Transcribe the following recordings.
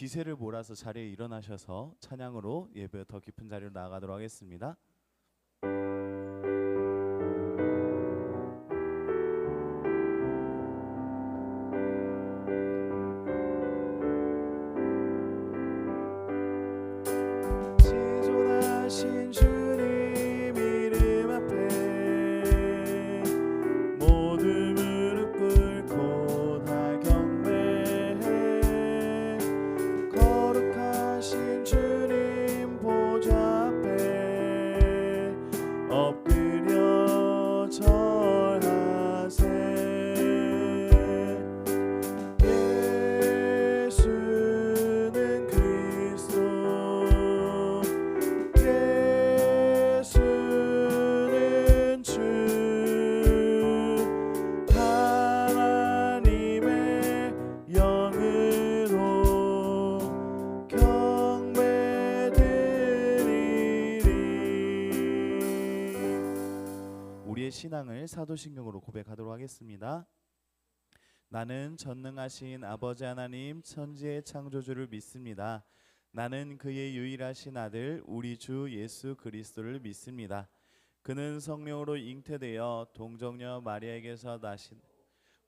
기세를 몰아서 자리에 일어나셔서 찬양으로 예배 더 깊은 자리로 나아가도록 하겠습니다. 지존하신 주님 이름 앞에 모두 무릎 꿇고 다 경배해. 거룩하신 주님 보좌 앞에 엎드려 절하세. 예수는 그리스도, 예수는 주, 하나님의 영으로 경배드리리. 우리의 신앙을 사도신경으로 고백하도록 하겠습니다. 나는 전능하신 아버지 하나님 천지의 창조주를 믿습니다. 나는 그의 유일하신 아들 우리 주 예수 그리스도를 믿습니다. 그는 성령으로 잉태되어 동정녀 마리아에게서 나신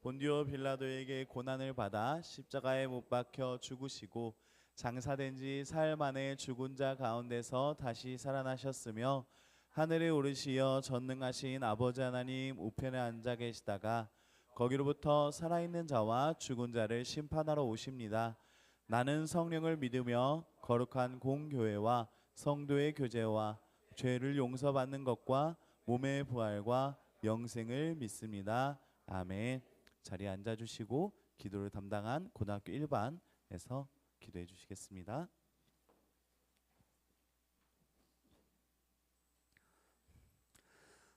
본디오 빌라도에게 고난을 받아 십자가에 못 박혀 죽으시고 장사된 지 사흘 만에 죽은 자 가운데서 다시 살아나셨으며 하늘에 오르시어 전능하신 아버지 하나님 우편에 앉아 계시다가 거기로부터 살아있는 자와 죽은 자를 심판하러 오십니다. 나는 성령을 믿으며 거룩한 공교회와 성도의 교제와 죄를 용서받는 것과 몸의 부활과 영생을 믿습니다. 아멘. 자리에 앉아주시고 기도를 담당한 고등학교 1반에서 기도해 주시겠습니다.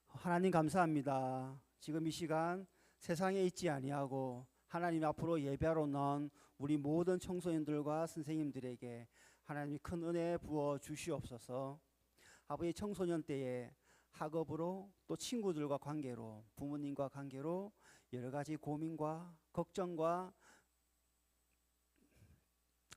하나님 감사합니다. 지금 이 시간 세상에 있지 아니하고 하나님 앞으로 예배하러 나온 우리 모든 청소년들과 선생님들에게 하나님이 큰 은혜 부어 주시옵소서. 아버지, 청소년 때에 학업으로 또 친구들과 관계로 부모님과 관계로 여러 가지 고민과 걱정과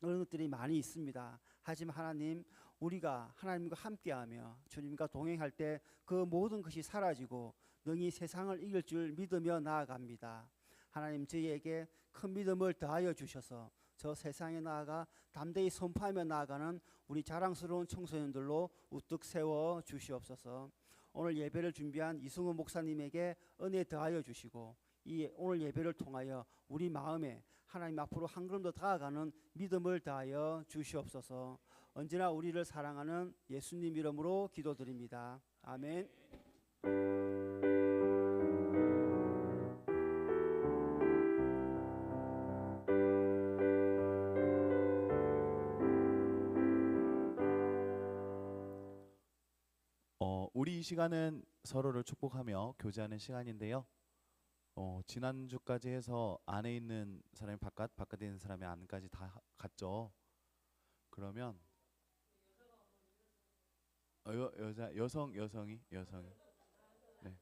그런 것들이 많이 있습니다. 하지만 하나님, 우리가 하나님과 함께하며 주님과 동행할 때 그 모든 것이 사라지고 능히 세상을 이길 줄 믿으며 나아갑니다. 하나님, 저희에게 큰 믿음을 더하여 주셔서 저 세상에 나아가 담대히 선포하며 나아가는 우리 자랑스러운 청소년들로 우뚝 세워 주시옵소서. 오늘 예배를 준비한 이승우 목사님에게 은혜 더하여 주시고 이 오늘 예배를 통하여 우리 마음에 하나님 앞으로 한 걸음 더 다가가는 믿음을 더하여 주시옵소서. 언제나 우리를 사랑하는 예수님 이름으로 기도드립니다. 아멘. 우리 이 시간은 서로를 축복하며 교제하는 시간인데요. 지난주까지 해서 안에 있는 사람이 바깥에 있는 사람이 안까지 다 갔죠. 그러면 여성이 네. 네.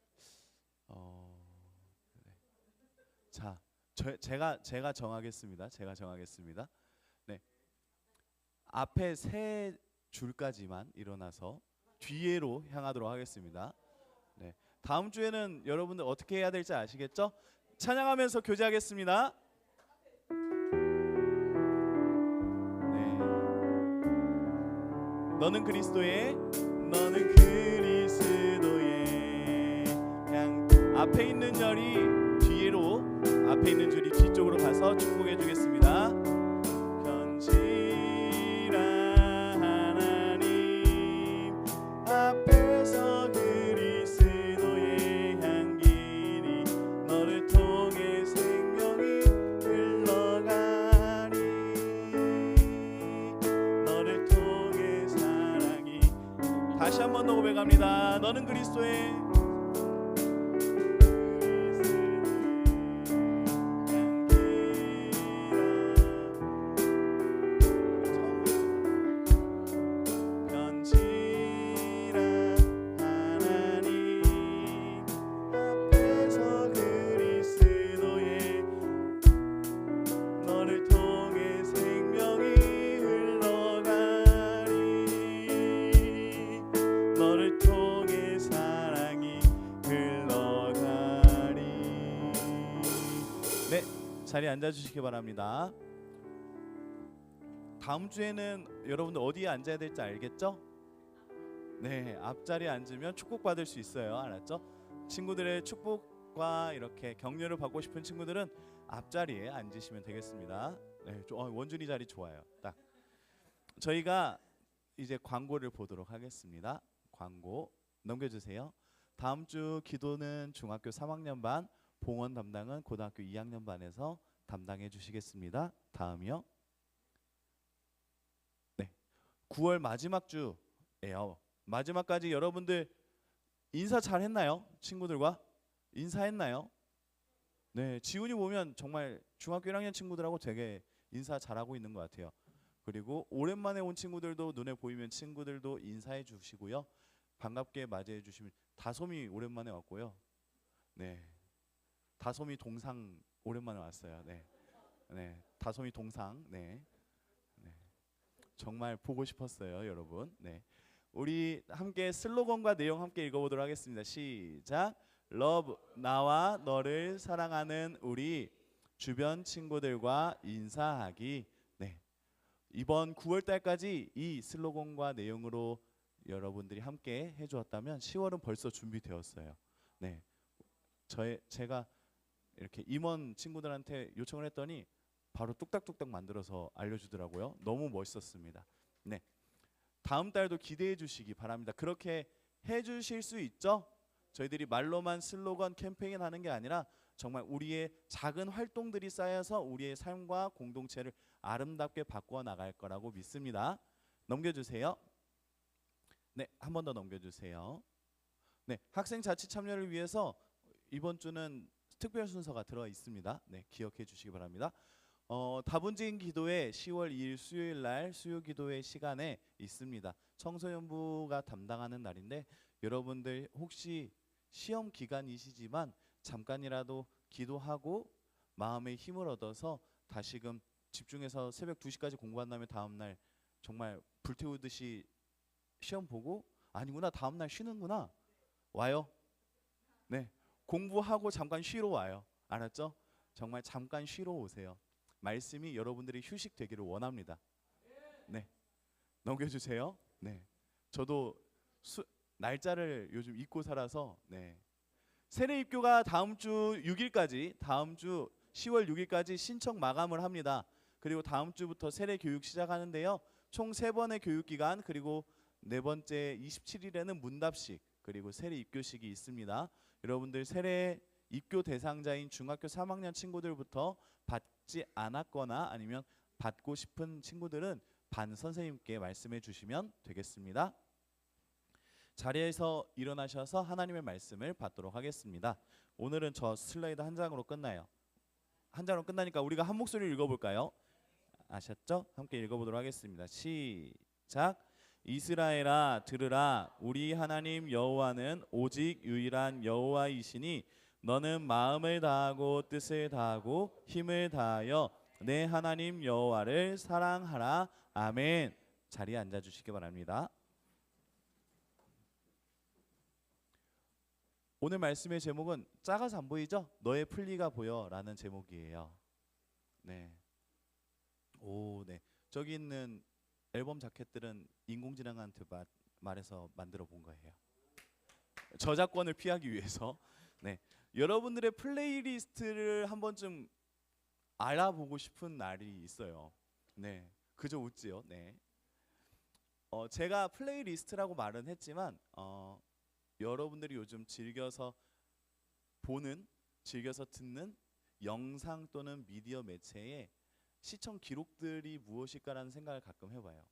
자, 제가 정하겠습니다. 네. 앞에 세 줄까지만 일어나서 뒤로 향하도록 하겠습니다. 네. 다음 주에는 여러분들 어떻게 해야 될지 아시겠죠? 찬양하면서 교제하겠습니다. 네. 너는 그리스도의 그냥 앞에 있는 줄이 뒤쪽으로 가서 축복해 주겠습니다. 앞에서 그리스도의 향기니 너를 통해 생명이 흘러가니 너를 통해 사랑이. 다시 한 번 더 고백합니다. 너는 그리스도의 너를 통해 생명이 네, 자리에 앉아주시기 바랍니다. 다음 주에는 여러분들 어디에 앉아야 될지 알겠죠? 네, 앞자리에 앉으면 축복받을 수 있어요. 알았죠? 친구들의 축복과 이렇게 격려를 받고 싶은 친구들은 앞자리에 앉으시면 되겠습니다. 네, 원준이 자리 좋아요. 딱. 저희가 이제 광고를 보도록 하겠습니다. 광고 넘겨주세요. 다음 주 기도는 중학교 3학년 반, 봉헌 담당은 고등학교 2학년 반에서 담당해 주시겠습니다. 다음이요. 네, 9월 마지막 주예요. 마지막까지 여러분들 인사 잘 했나요? 친구들과 인사했나요? 네, 지훈이 보면 정말 중학교 1학년 친구들하고 되게 인사 잘하고 있는 것 같아요. 그리고 오랜만에 온 친구들도 눈에 보이면 친구들도 인사해 주시고요. 반갑게 맞이해 주시면 다솜이 오랜만에 왔고요. 네, 다솜이 동상 오랜만에 왔어요. 네, 네, 다솜이 동상. 네, 네, 정말 보고 싶었어요, 여러분. 네, 우리 함께 슬로건과 내용 함께 읽어보도록 하겠습니다. 시작. Love, 나와 너를 사랑하는 우리 주변 친구들과 인사하기. 네, 이번 9월 달까지 이 슬로건과 내용으로 여러분들이 함께 해주었다면 10월은 벌써 준비되었어요. 네, 제가 이렇게 임원 친구들한테 요청을 했더니 바로 뚝딱뚝딱 만들어서 알려주더라고요. 너무 멋있었습니다. 네, 다음 달도 기대해 주시기 바랍니다. 그렇게 해주실 수 있죠? 저희들이 말로만 슬로건 캠페인 하는 게 아니라 정말 우리의 작은 활동들이 쌓여서 우리의 삶과 공동체를 아름답게 바꿔 나갈 거라고 믿습니다. 넘겨주세요. 네, 한 번 더 넘겨주세요. 네, 학생 자치 참여를 위해서 이번 주는 특별 순서가 들어 있습니다. 네, 기억해 주시기 바랍니다. 다분지인 기도회 10월 2일 수요일 날 수요 기도회 시간에 있습니다. 청소년부가 담당하는 날인데 여러분들 혹시 시험 기간이시지만 잠깐이라도 기도하고 마음의 힘을 얻어서 다시금 집중해서 새벽 2시까지 공부한 다음에 다음 날 정말 불태우듯이 시험 보고 아니구나 다음 날 쉬는구나 와요. 네, 공부하고 잠깐 쉬러 와요. 알았죠? 정말 잠깐 쉬러 오세요. 말씀이 여러분들이 휴식 되기를 원합니다. 네, 넘겨주세요. 네, 저도 날짜를 요즘 잊고 살아서 네, 세례 입교가 다음 주 6일까지 다음 주 10월 6일까지 신청 마감을 합니다. 그리고 다음 주부터 세례 교육 시작하는데요. 총 3번의 교육 기간 그리고 네 번째 27일에는 문답식 그리고 세례 입교식이 있습니다. 여러분들 세례 입교 대상자인 중학교 3학년 친구들부터 받지 않았거나 아니면 받고 싶은 친구들은 반 선생님께 말씀해 주시면 되겠습니다. 자리에서 일어나셔서 하나님의 말씀을 받도록 하겠습니다. 오늘은 저 슬라이드 한 장으로 끝나요. 한 장으로 끝나니까 우리가 한 목소리로 읽어볼까요? 아셨죠? 함께 읽어보도록 하겠습니다. 시작. 이스라엘아 들으라 우리 하나님 여호와는 오직 유일한 여호와이시니 너는 마음을 다하고 뜻을 다하고 힘을 다하여 내 하나님 여호와를 사랑하라. 아멘. 자리에 앉아 주시기 바랍니다. 오늘 말씀의 제목은 작아서 안 보이죠? 너의 플리가 보여라는 제목이에요. 네. 오, 네. 저기 있는 앨범 자켓들은 인공지능한테 말해서 만들어 본 거예요. 저작권을 피하기 위해서. 네. 여러분들의 플레이리스트를 한 번쯤 알아보고 싶은 날이 있어요. 네. 그저 웃지요. 네. 제가 플레이리스트라고 말은 했지만 여러분들이 요즘 즐겨서 보는, 즐겨서 듣는 영상 또는 미디어 매체의 시청 기록들이 무엇일까라는 생각을 가끔 해봐요.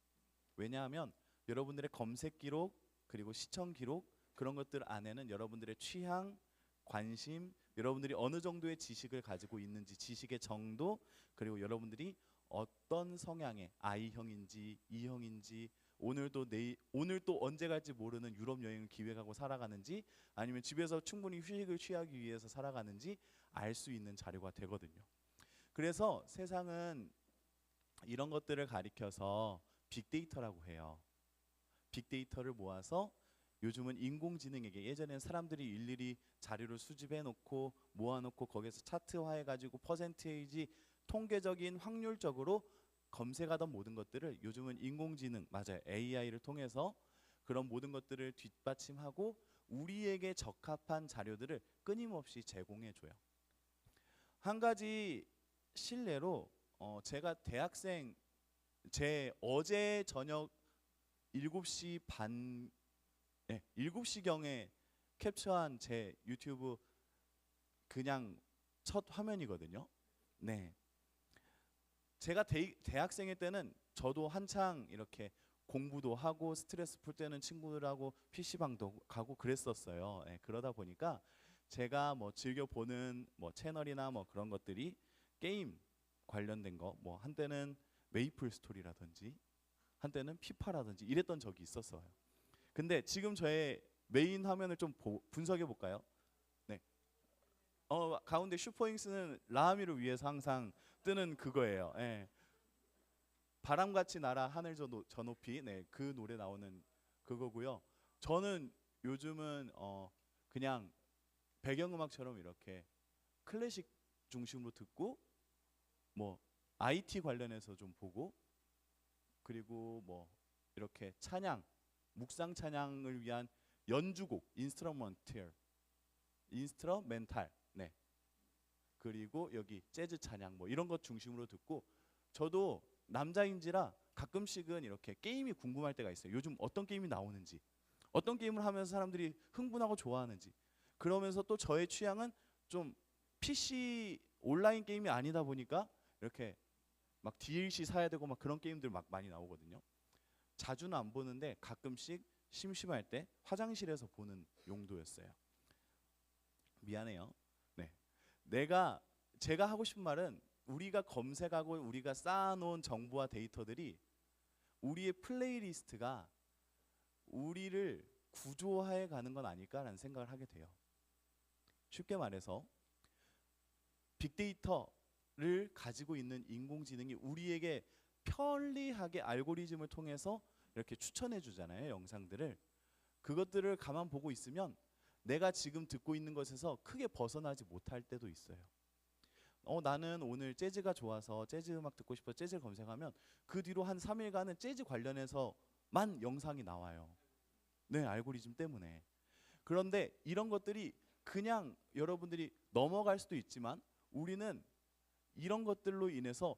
왜냐하면 여러분들의 검색 기록 그리고 시청 기록 그런 것들 안에는 여러분들의 취향, 관심, 여러분들이 어느 정도의 지식을 가지고 있는지 지식의 정도 그리고 여러분들이 어떤 성향의 I형인지 E형인지 오늘 또 언제 갈지 모르는 유럽 여행을 기획하고 살아가는지 아니면 집에서 충분히 휴식을 취하기 위해서 살아가는지 알 수 있는 자료가 되거든요. 그래서 세상은 이런 것들을 가리켜서 빅데이터라고 해요. 빅데이터를 모아서 요즘은 인공지능에게, 예전엔 사람들이 일일이 자료를 수집해 놓고 모아 놓고 거기서 차트화해 가지고 퍼센테이지 통계적인 확률적으로 검색하던 모든 것들을 요즘은 인공지능, 맞아요, AI를 통해서 그런 모든 것들을 뒷받침하고 우리에게 적합한 자료들을 끊임없이 제공해 줘요. 한 가지 실례로 제가 대학생, 제 어제 저녁 7시 반, 네, 7시경에 캡처한 제 유튜브 그냥 첫 화면이거든요. 네. 제가 대학생일 때는 저도 한창 이렇게 공부도 하고 스트레스 풀 때는 친구들하고 PC방도 가고 그랬었어요. 네, 그러다 보니까 제가 뭐 즐겨 보는 뭐 채널이나 뭐 그런 것들이 게임 관련된 거, 뭐 한때는 메이플 스토리라든지 한때는 피파라든지 이랬던 적이 있었어요. 근데 지금 저의 메인 화면을 좀 분석해 볼까요? 네. 가운데 슈퍼잉스는 라하미를 위해서 항상 뜨는 그거예요. 예. 바람같이 날아 하늘 저 높이, 네, 그 노래 나오는 그거고요. 저는 요즘은 그냥 배경음악처럼 이렇게 클래식 중심으로 듣고 뭐 IT 관련해서 좀 보고 그리고 뭐 이렇게 찬양, 묵상 찬양을 위한 연주곡, 인스트루멘탈, 네. 그리고 여기 재즈 찬양 뭐 이런 것 중심으로 듣고, 저도 남자인지라 가끔씩은 이렇게 게임이 궁금할 때가 있어요. 요즘 어떤 게임이 나오는지, 어떤 게임을 하면서 사람들이 흥분하고 좋아하는지. 그러면서 또 저의 취향은 좀 PC 온라인 게임이 아니다 보니까 이렇게 막 DLC 사야 되고 막 그런 게임들 막 많이 나오거든요. 자주는 안 보는데 가끔씩 심심할 때 화장실에서 보는 용도였어요. 미안해요. 네. 제가 하고 싶은 말은, 우리가 검색하고 우리가 쌓아놓은 정보와 데이터들이 우리의 플레이리스트가 우리를 구조화해 가는 건 아닐까라는 생각을 하게 돼요. 쉽게 말해서 빅데이터를 가지고 있는 인공지능이 우리에게 편리하게 알고리즘을 통해서 이렇게 추천해 주잖아요, 영상들을. 그것들을 가만 보고 있으면 내가 지금 듣고 있는 것에서 크게 벗어나지 못할 때도 있어요. 나는 오늘 재즈가 좋아서 재즈 음악 듣고 싶어 재즈를 검색하면 그 뒤로 한 3일간은 재즈 관련해서만 영상이 나와요. 네, 알고리즘 때문에. 그런데 이런 것들이 그냥 여러분들이 넘어갈 수도 있지만, 우리는 이런 것들로 인해서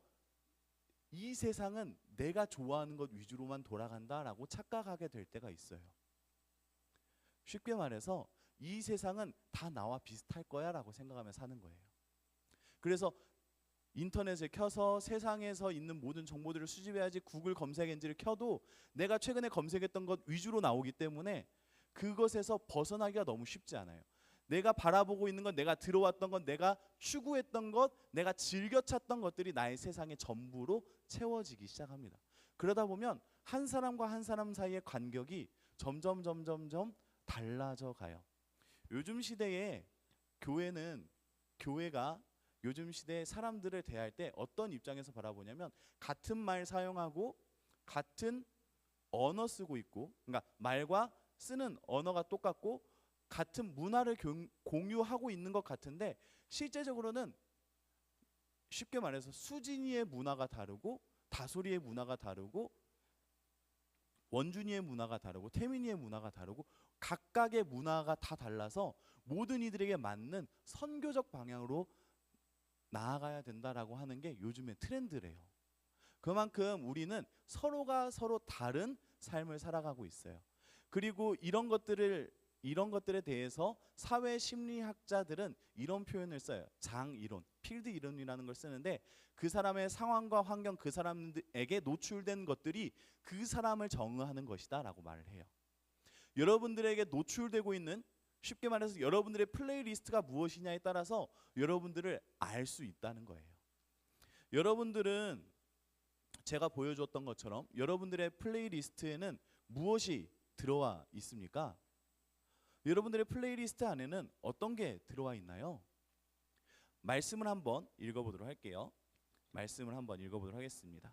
이 세상은 내가 좋아하는 것 위주로만 돌아간다라고 착각하게 될 때가 있어요. 쉽게 말해서 이 세상은 다 나와 비슷할 거야 라고 생각하며 사는 거예요. 그래서 인터넷을 켜서 세상에서 있는 모든 정보들을 수집해야지 구글 검색 엔진을 켜도 내가 최근에 검색했던 것 위주로 나오기 때문에 그것에서 벗어나기가 너무 쉽지 않아요. 내가 바라보고 있는 건, 내가 들어왔던 건, 내가 추구했던 것, 내가 즐겨 찾던 것들이 나의 세상의 전부로 채워지기 시작합니다. 그러다 보면 한 사람과 한 사람 사이의 간격이 점점 달라져 가요. 요즘 시대에 교회가 요즘 시대에 사람들을 대할 때 어떤 입장에서 바라보냐면, 같은 말 사용하고 같은 언어 쓰고 있고, 그러니까 말과 쓰는 언어가 똑같고 같은 문화를 공유하고 있는 것 같은데, 실제적으로는 쉽게 말해서 수진이의 문화가 다르고 다솔이의 문화가 다르고 원준이의 문화가 다르고 태민이의 문화가 다르고 각각의 문화가 다 달라서 모든 이들에게 맞는 선교적 방향으로 나아가야 된다라고 하는 게 요즘의 트렌드래요. 그만큼 우리는 서로가 서로 다른 삶을 살아가고 있어요. 그리고 이런 것들에 대해서 사회 심리학자들은 이런 표현을 써요. 장이론, 필드 이론이라는 걸 쓰는데, 그 사람의 상황과 환경, 그 사람에게 노출된 것들이 그 사람을 정의하는 것이다라고 말을 해요. 여러분들에게 노출되고 있는, 쉽게 말해서 여러분들의 플레이리스트가 무엇이냐에 따라서 여러분들을 알 수 있다는 거예요. 여러분들은 제가 보여주었던 것처럼 여러분들의 플레이리스트에는 무엇이 들어와 있습니까? 여러분들의 플레이리스트 안에는 어떤 게 들어와 있나요? 말씀을 한번 읽어보도록 할게요. 말씀을 한번 읽어보도록 하겠습니다.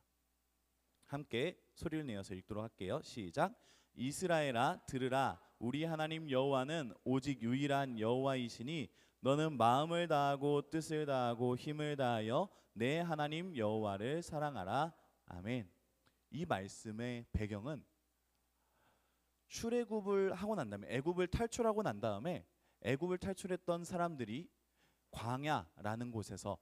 함께 소리를 내어서 읽도록 할게요. 시작. 이스라엘아 들으라. 우리 하나님 여호와는 오직 유일한 여호와이시니 너는 마음을 다하고 뜻을 다하고 힘을 다하여 내 하나님 여호와를 사랑하라. 아멘. 이 말씀의 배경은 출애굽을 하고 난 다음에 애굽을 탈출하고 난 다음에 애굽을 탈출했던 사람들이 광야라는 곳에서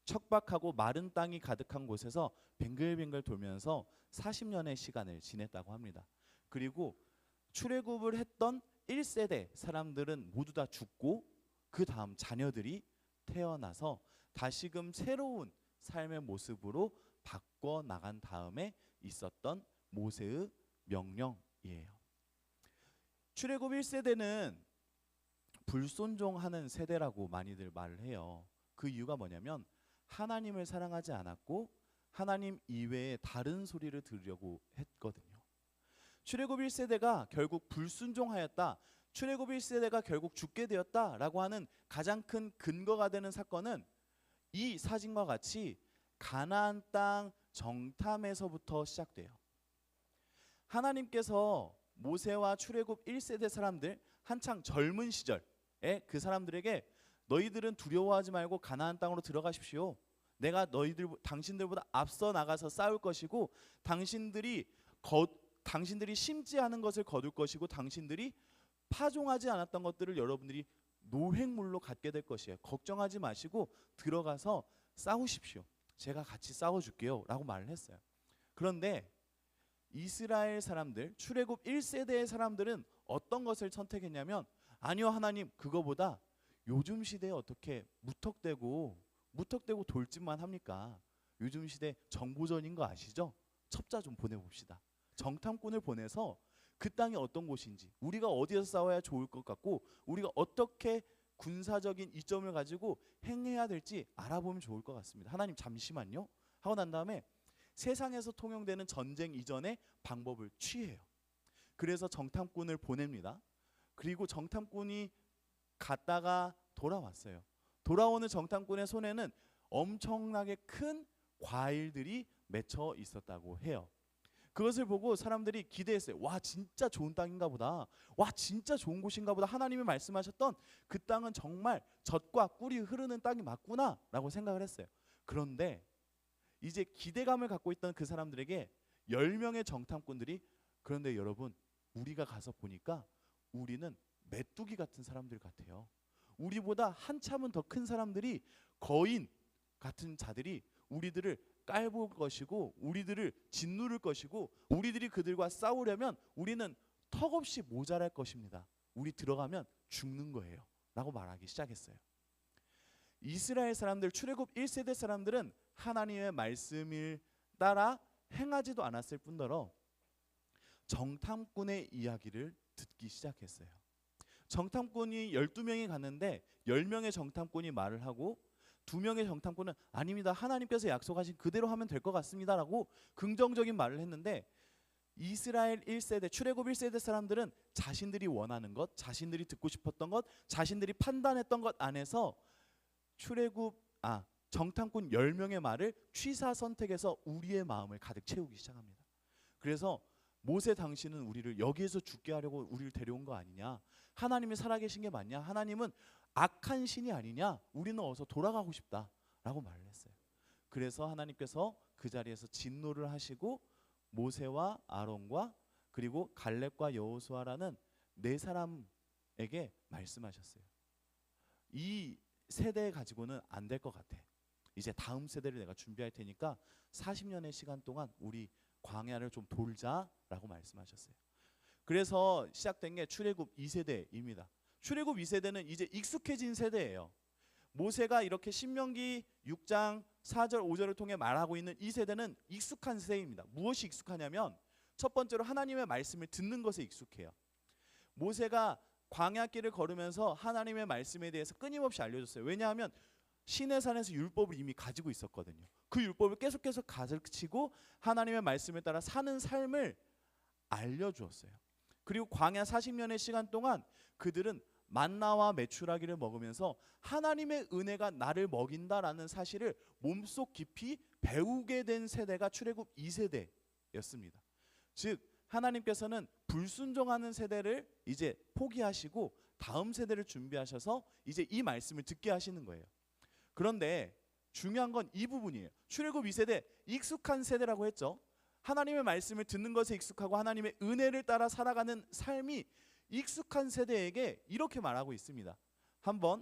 척박하고 마른 땅이 가득한 곳에서 뱅글뱅글 돌면서 40년의 시간을 지냈다고 합니다. 그리고 출애굽을 했던 1세대 사람들은 모두 다 죽고 그 다음 자녀들이 태어나서 다시금 새로운 삶의 모습으로 바꿔 나간 다음에 있었던 모세의 명령이에요. 출애굽 1세대는 불순종하는 세대라고 많이들 말을 해요. 그 이유가 뭐냐면 하나님을 사랑하지 않았고 하나님 이외에 다른 소리를 들으려고 했거든요. 출애굽 1세대가 결국 불순종하였다. 출애굽 1세대가 결국 죽게 되었다라고 하는 가장 큰 근거가 되는 사건은 이 사진과 같이 가나안 땅 정탐에서부터 시작돼요. 하나님께서 모세와 출애굽 1세대 사람들 한창 젊은 시절에 그 사람들에게 너희들은 두려워하지 말고 가나안 땅으로 들어가십시오. 내가 당신들보다 앞서 나가서 싸울 것이고 당신들이 심지 않은 것을 거둘 것이고 당신들이 파종하지 않았던 것들을 여러분들이 노획물로 갖게 될 것이에요. 걱정하지 마시고 들어가서 싸우십시오. 제가 같이 싸워줄게요 라고 말을 했어요. 그런데 이스라엘 사람들, 출애굽 1세대의 사람들은 어떤 것을 선택했냐면 아니요 하나님, 그거보다 요즘 시대에 어떻게 무턱대고 돌짓만 합니까? 요즘 시대 정보전인 거 아시죠? 첩자 좀 보내봅시다. 정탐꾼을 보내서 그 땅이 어떤 곳인지, 우리가 어디에서 싸워야 좋을 것 같고 우리가 어떻게 군사적인 이점을 가지고 행해야 될지 알아보면 좋을 것 같습니다. 하나님 잠시만요 하고 난 다음에 세상에서 통용되는 전쟁 이전의 방법을 취해요. 그래서 정탐꾼을 보냅니다. 그리고 정탐꾼이 갔다가 돌아왔어요. 돌아오는 정탐꾼의 손에는 엄청나게 큰 과일들이 맺혀 있었다고 해요. 그것을 보고 사람들이 기대했어요. 와, 진짜 좋은 땅인가 보다. 와, 진짜 좋은 곳인가 보다. 하나님이 말씀하셨던 그 땅은 정말 젖과 꿀이 흐르는 땅이 맞구나 라고 생각을 했어요. 그런데 이제 기대감을 갖고 있던 그 사람들에게 10명의 정탐꾼들이, 그런데 여러분 우리가 가서 보니까 우리는 메뚜기 같은 사람들 같아요. 우리보다 한참은 더 큰 사람들이, 거인 같은 자들이 우리들을 깔볼 것이고 우리들을 짓누를 것이고 우리들이 그들과 싸우려면 우리는 턱없이 모자랄 것입니다. 우리 들어가면 죽는 거예요 라고 말하기 시작했어요. 이스라엘 사람들, 출애굽 1세대 사람들은 하나님의 말씀을 따라 행하지도 않았을 뿐더러 정탐꾼의 이야기를 듣기 시작했어요. 정탐꾼이 12명이 갔는데 10명의 정탐꾼이 말을 하고 2명의 정탐꾼은 아닙니다, 하나님께서 약속하신 그대로 하면 될 것 같습니다 라고 긍정적인 말을 했는데, 이스라엘 1세대, 출애굽 1세대 사람들은 자신들이 원하는 것, 자신들이 듣고 싶었던 것, 자신들이 판단했던 것 안에서 정탐꾼 10명의 말을 취사 선택해서 우리의 마음을 가득 채우기 시작합니다. 그래서 모세, 당신은 우리를 여기에서 죽게 하려고 우리를 데려온 거 아니냐? 하나님이 살아계신 게 맞냐? 하나님은 악한 신이 아니냐? 우리는 어서 돌아가고 싶다 라고 말을 했어요. 그래서 하나님께서 그 자리에서 진노를 하시고 모세와 아론과 그리고 갈렙과 여호수아라는 4사람에게 말씀하셨어요. 이 세대 가지고는 안 될 것 같아. 이제 다음 세대를 내가 준비할 테니까 40년의 시간 동안 우리 광야를 좀 돌자라고 말씀하셨어요. 그래서 시작된 게 출애굽 2세대입니다. 출애굽 2세대는 이제 익숙해진 세대예요. 모세가 이렇게 신명기 6장 4절 5절을 통해 말하고 있는 이 세대는 익숙한 세대입니다. 무엇이 익숙하냐면 첫 번째로 하나님의 말씀을 듣는 것에 익숙해요. 모세가 광야길을 걸으면서 하나님의 말씀에 대해서 끊임없이 알려줬어요. 왜냐하면 시내산에서 율법을 이미 가지고 있었거든요. 그 율법을 계속해서 가르치고 하나님의 말씀에 따라 사는 삶을 알려주었어요. 그리고 광야 40년의 시간 동안 그들은 만나와 메추라기를 먹으면서 하나님의 은혜가 나를 먹인다라는 사실을 몸속 깊이 배우게 된 세대가 출애굽 2세대였습니다. 즉 하나님께서는 불순종하는 세대를 이제 포기하시고 다음 세대를 준비하셔서 이제 이 말씀을 듣게 하시는 거예요. 그런데 중요한 건 이 부분이에요. 출애굽 2세대 익숙한 세대라고 했죠. 하나님의 말씀을 듣는 것에 익숙하고 하나님의 은혜를 따라 살아가는 삶이 익숙한 세대에게 이렇게 말하고 있습니다.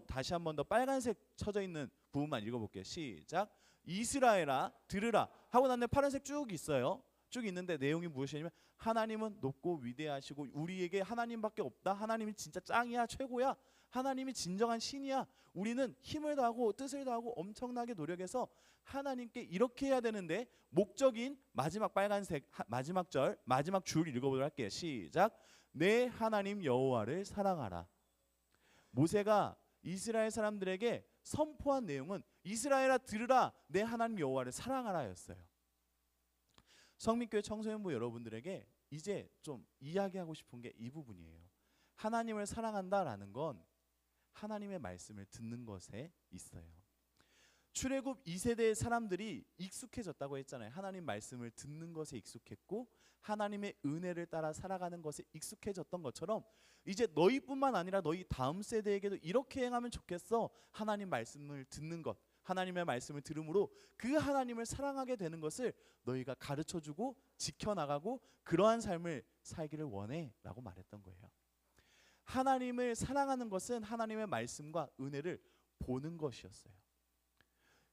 다시 한 번 더 빨간색 쳐져 있는 부분만 읽어볼게요. 시작. 이스라엘아 들으라 하고 난 다음에 파란색 쭉 있어요. 쭉 있는데 내용이 무엇이냐면 하나님은 높고 위대하시고 우리에게 하나님밖에 없다. 하나님이 진짜 짱이야, 최고야. 하나님이 진정한 신이야. 우리는 힘을 다하고 뜻을 다하고 엄청나게 노력해서 하나님께 이렇게 해야 되는데 목적인 마지막 빨간색 마지막 절 마지막 줄 읽어보도록 할게요. 시작. 내 하나님 여호와를 사랑하라. 모세가 이스라엘 사람들에게 선포한 내용은 이스라엘아 들으라 내 하나님 여호와를 사랑하라였어요. 성민교회 청소년부 여러분들에게 이제 좀 이야기하고 싶은 게 이 부분이에요. 하나님을 사랑한다라는 건 하나님의 말씀을 듣는 것에 있어요. 출애굽 2세대의 사람들이 익숙해졌다고 했잖아요. 하나님 말씀을 듣는 것에 익숙했고 하나님의 은혜를 따라 살아가는 것에 익숙해졌던 것처럼 이제 너희뿐만 아니라 너희 다음 세대에게도 이렇게 행하면 좋겠어. 하나님 말씀을 듣는 것, 하나님의 말씀을 들음으로 그 하나님을 사랑하게 되는 것을 너희가 가르쳐주고 지켜나가고 그러한 삶을 살기를 원해 라고 말했던 거예요. 하나님을 사랑하는 것은 하나님의 말씀과 은혜를 보는 것이었어요.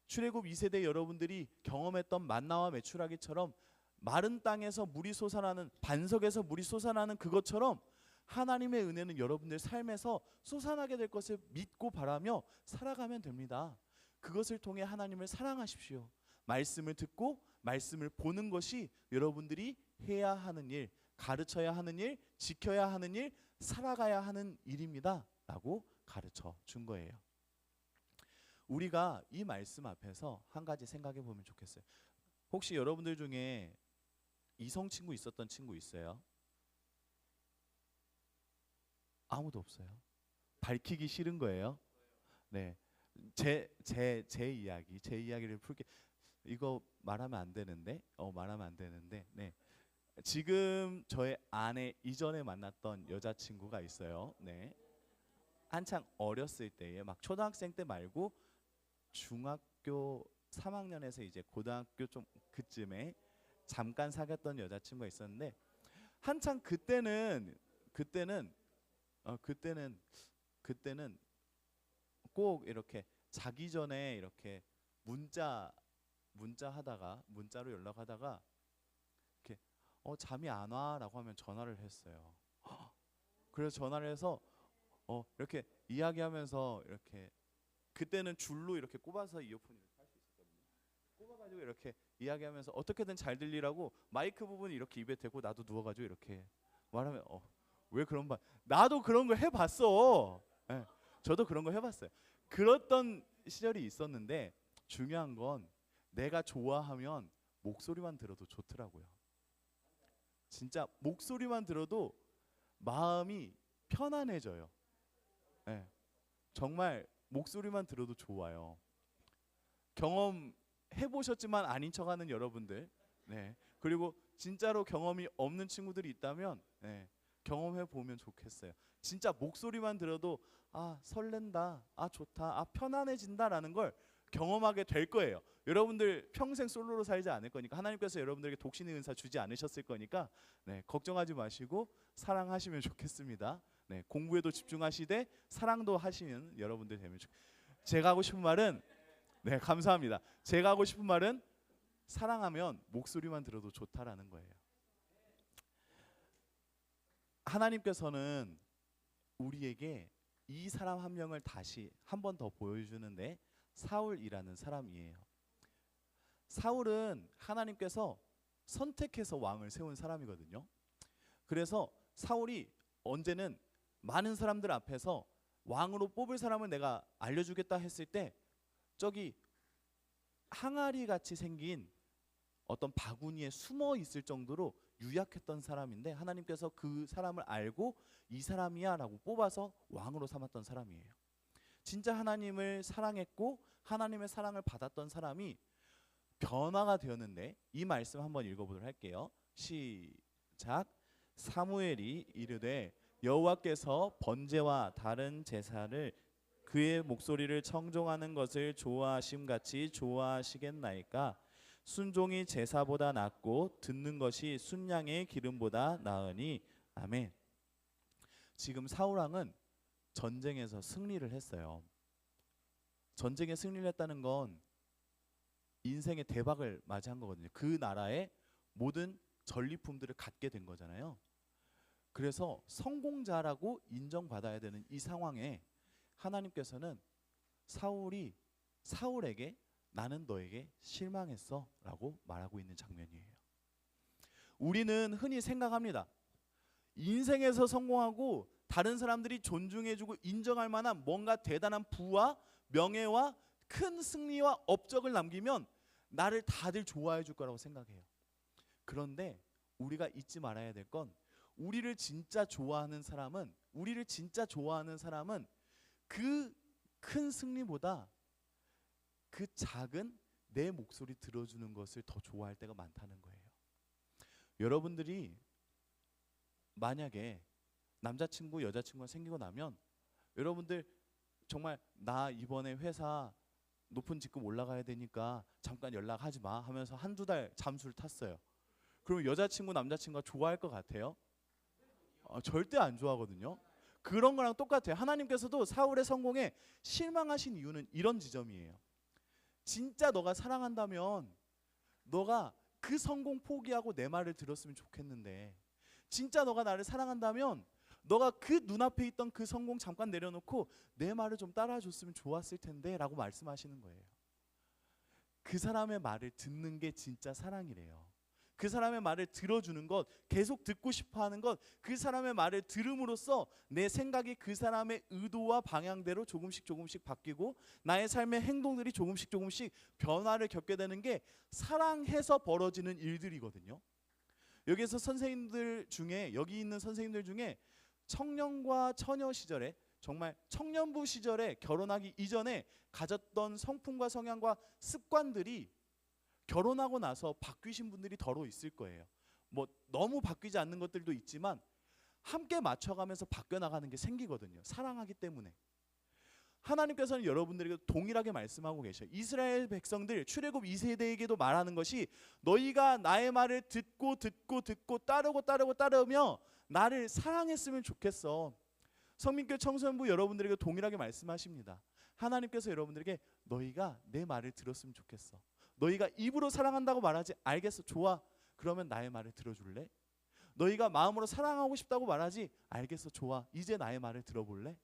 출애굽 2세대 여러분들이 경험했던 만나와 메추라기처럼 마른 땅에서 물이 솟아나는 반석에서 물이 솟아나는 그것처럼 하나님의 은혜는 여러분들 삶에서 솟아나게 될 것을 믿고 바라며 살아가면 됩니다. 그것을 통해 하나님을 사랑하십시오. 말씀을 듣고 말씀을 보는 것이 여러분들이 해야 하는 일, 가르쳐야 하는 일, 지켜야 하는 일, 살아가야 하는 일입니다 라고 가르쳐 준 거예요. 우리가 이 말씀 앞에서 한 가지 생각해 보면 좋겠어요. 혹시 여러분들 중에 이성 친구 있었던 친구 있어요? 아무도 없어요. 밝히기 싫은 거예요. 네, 제 이야기를 풀게. 이거 말하면 안 되는데, 말하면 안 되는데, 네. 지금 저의 아내 이전에 만났던 여자친구가 있어요. 네, 한창 어렸을 때에 막 초등학생 때 말고 중학교 3학년에서 이제 고등학교 좀 그쯤에 잠깐 사귀었던 여자친구가 있었는데 한창 그때는 꼭 이렇게 자기 전에 이렇게 문자로 연락하다가 이렇게 잠이 안 와라고 하면 전화를 했어요. 그래서 전화를 해서 이렇게 이야기하면서 이렇게 그때는 줄로 이렇게 꼽아서 이어폰을 할 수 있었거든요. 꼽아가지고 이렇게 이야기하면서 어떻게든 잘 들리라고 마이크 부분 이렇게 입에 대고 나도 누워가지고 이렇게 말하면 왜 그런 말? 나도 그런 거 해봤어. 네, 저도 그런 거 해봤어요. 그랬던 시절이 있었는데 중요한 건 내가 좋아하면 목소리만 들어도 좋더라고요. 진짜 목소리만 들어도 마음이 편안해져요. 네, 정말 목소리만 들어도 좋아요. 경험해 보셨지만 아닌 척하는 여러분들, 네, 그리고 진짜로 경험이 없는 친구들이 있다면 네, 경험해 보면 좋겠어요. 진짜 목소리만 들어도 설렌다, 좋다, 편안해진다라는 걸 경험하게 될 거예요. 여러분들 평생 솔로로 살지 않을 거니까 하나님께서 여러분들에게 독신의 은사 주지 않으셨을 거니까 네, 걱정하지 마시고 사랑하시면 좋겠습니다. 네, 공부에도 집중하시되 사랑도 하시는 여러분들 되면 제가 하고 싶은 말은 네, 감사합니다. 제가 하고 싶은 말은 사랑하면 목소리만 들어도 좋다라는 거예요. 하나님께서는 우리에게 이 사람 한 명을 다시 한 번 더 보여주는데 사울이라는 사람이에요. 사울은 하나님께서 선택해서 왕을 세운 사람이거든요. 그래서 사울이 언제는 많은 사람들 앞에서 왕으로 뽑을 사람을 내가 알려주겠다 했을 때 저기 항아리 같이 생긴 어떤 바구니에 숨어 있을 정도로 유약했던 사람인데 하나님께서 그 사람을 알고 이 사람이야 라고 뽑아서 왕으로 삼았던 사람이에요. 진짜 하나님을 사랑했고 하나님의 사랑을 받았던 사람이 변화가 되었는데 이 말씀 한번 읽어보도록 할게요. 시작. 사무엘이 이르되 여호와께서 번제와 다른 제사를 그의 목소리를 청종하는 것을 좋아하심 같이 좋아하시겠나이까. 순종이 제사보다 낫고 듣는 것이 순양의 기름보다 나으니. 아멘. 지금 사울 왕은 전쟁에서 승리를 했어요. 전쟁에 승리를 했다는 건 인생의 대박을 맞이한 거거든요. 그 나라의 모든 전리품들을 갖게 된 거잖아요. 그래서 성공자라고 인정받아야 되는 이 상황에 하나님께서는 사울에게 나는 너에게 실망했어 라고 말하고 있는 장면이에요. 우리는 흔히 생각합니다. 인생에서 성공하고 다른 사람들이 존중해주고 인정할 만한 뭔가 대단한 부와 명예와 큰 승리와 업적을 남기면 나를 다들 좋아해 줄 거라고 생각해요. 그런데 우리가 잊지 말아야 될 건 우리를 진짜 좋아하는 사람은 그 큰 승리보다 그 작은 내 목소리 들어주는 것을 더 좋아할 때가 많다는 거예요. 여러분들이 만약에 남자친구 여자친구가 생기고 나면 여러분들 정말 나 이번에 회사 높은 직급 올라가야 되니까 잠깐 연락하지 마 하면서 한두 달 잠수를 탔어요. 그럼 여자친구 남자친구가 좋아할 것 같아요? 절대 안 좋아하거든요. 그런 거랑 똑같아요. 하나님께서도 사울의 성공에 실망하신 이유는 이런 지점이에요. 진짜 너가 사랑한다면 너가 그 성공 포기하고 내 말을 들었으면 좋겠는데, 진짜 너가 나를 사랑한다면 너가 그 눈앞에 있던 그 성공 잠깐 내려놓고 내 말을 좀 따라줬으면 좋았을 텐데 라고 말씀하시는 거예요. 그 사람의 말을 듣는 게 진짜 사랑이래요. 그 사람의 말을 들어주는 것, 계속 듣고 싶어하는 것, 그 사람의 말을 들음으로써 내 생각이 그 사람의 의도와 방향대로 조금씩 바뀌고 나의 삶의 행동들이 조금씩 변화를 겪게 되는 게 사랑해서 벌어지는 일들이거든요. 여기 있는 선생님들 중에 청년과 처녀 시절에, 정말 청년부 시절에 결혼하기 이전에 가졌던 성품과 성향과 습관들이 결혼하고 나서 바뀌신 분들이 더러 있을 거예요. 뭐 너무 바뀌지 않는 것들도 있지만 함께 맞춰가면서 바뀌어 나가는 게 생기거든요. 사랑하기 때문에. 하나님께서는 여러분들에게 동일하게 말씀하고 계셔요. 이스라엘 백성들 출애굽 2세대에게도 말하는 것이 너희가 나의 말을 듣고 따르며 나를 사랑했으면 좋겠어. 성민교회 청소년부 여러분들에게 동일하게 말씀하십니다. 하나님께서 여러분들에게 너희가 내 말을 들었으면 좋겠어. 너희가 입으로 사랑한다고 말하지, 알겠어, 좋아, 그러면 나의 말을 들어줄래? 너희가 마음으로 사랑하고 싶다고 말하지, 알겠어, 좋아, 이제 나의 말을 들어볼래?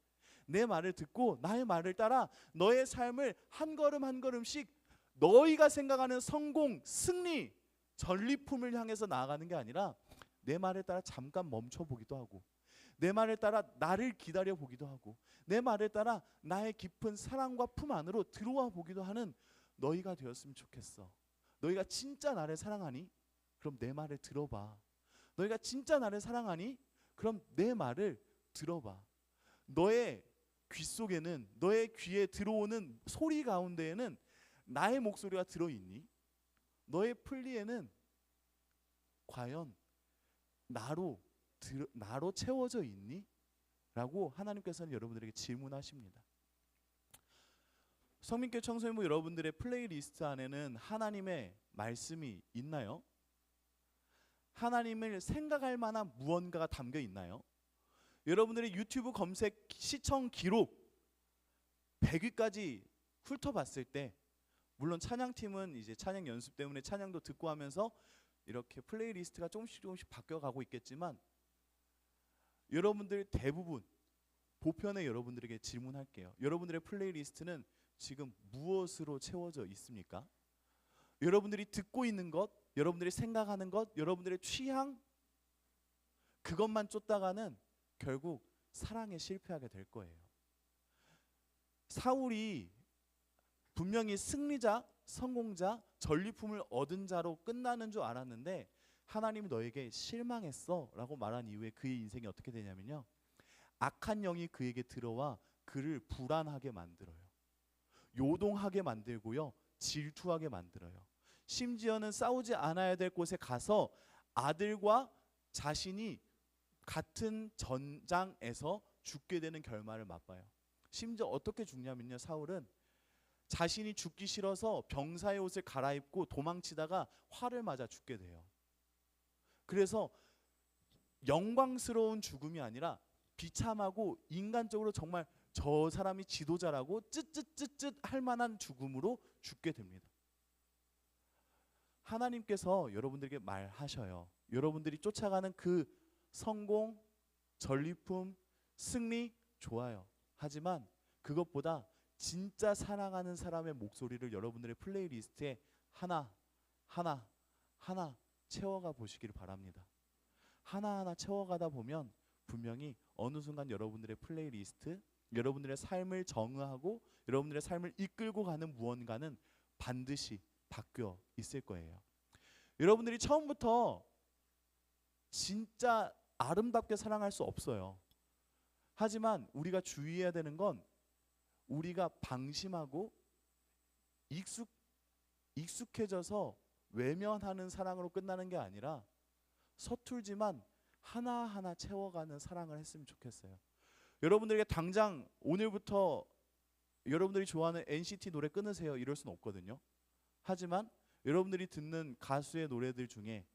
내 말을 듣고 나의 말을 따라 너의 삶을 한 걸음 한 걸음씩 너희가 생각하는 성공, 승리, 전리품을 향해서 나아가는 게 아니라 내 말을 따라 잠깐 멈춰보기도 하고, 내 말을 따라 나를 기다려 보기도 하고, 내 말을 따라 나의 깊은 사랑과 품 안으로 들어와 보기도 하는 너희가 되었으면 좋겠어. 너희가 진짜 나를 사랑하니? 그럼 내 말을 들어봐. 너희가 진짜 나를 사랑하니? 그럼 내 말을 들어봐. 너의 귀 속에는, 너의 귀에 들어오는 소리 가운데에는 나의 목소리가 들어있니? 너의 플리에는 과연 나로 채워져 있니? 라고 하나님께서는 여러분들에게 질문하십니다. 성민교회 청소년부 여러분들의 플레이리스트 안에는 하나님의 말씀이 있나요? 하나님을 생각할 만한 무언가가 담겨 있나요? 여러분들의 유튜브 검색 시청 기록 100위까지 훑어봤을 때, 물론 찬양팀은 이제 찬양 연습 때문에 찬양도 듣고 하면서 이렇게 플레이리스트가 조금씩 바뀌어가고 있겠지만, 여러분들 대부분 보편의 여러분들에게 질문할게요. 여러분들의 플레이리스트는 지금 무엇으로 채워져 있습니까? 여러분들이 듣고 있는 것, 여러분들이 생각하는 것, 여러분들의 취향, 그것만 쫓다가는 결국 사랑에 실패하게 될 거예요. 사울이 분명히 승리자, 성공자, 전리품을 얻은 자로 끝나는 줄 알았는데 하나님이 너에게 실망했어 라고 말한 이후에 그의 인생이 어떻게 되냐면요, 악한 영이 그에게 들어와 그를 불안하게 만들어요. 요동하게 만들고요, 질투하게 만들어요. 심지어는 싸우지 않아야 될 곳에 가서 아들과 자신이 같은 전장에서 죽게 되는 결말을 맛봐요. 심지어 어떻게 죽냐면요, 사울은 자신이 죽기 싫어서 병사의 옷을 갈아입고 도망치다가 활을 맞아 죽게 돼요. 그래서 영광스러운 죽음이 아니라 비참하고 인간적으로 정말 저 사람이 지도자라고 쯧쯧쯧쯧 할 만한 죽음으로 죽게 됩니다. 하나님께서 여러분들에게 말하셔요. 여러분들이 쫓아가는 그 성공, 전리품, 승리 좋아요. 하지만 그것보다 진짜 사랑하는 사람의 목소리를 여러분들의 플레이리스트에 하나 채워가 보시기를 바랍니다. 하나하나 채워가다 보면 분명히 어느 순간 여러분들의 플레이리스트, 여러분들의 삶을 정의하고 여러분들의 삶을 이끌고 가는 무언가는 반드시 바뀌어 있을 거예요. 여러분들이 처음부터 진짜 아름답게 사랑할 수 없어요. 하지만 우리가 주의해야 되는 건 우리가 방심하고 익숙해져서 외면하는 사랑으로 끝나는 게 아니라 서툴지만 하나하나 채워가는 사랑을 했으면 좋겠어요. 여러분들에게 당장 오늘부터 여러분들이 좋아하는 NCT 노래 끊으세요 이럴 수는 없거든요. 하지만 여러분들이 듣는 가수의 노래들 중에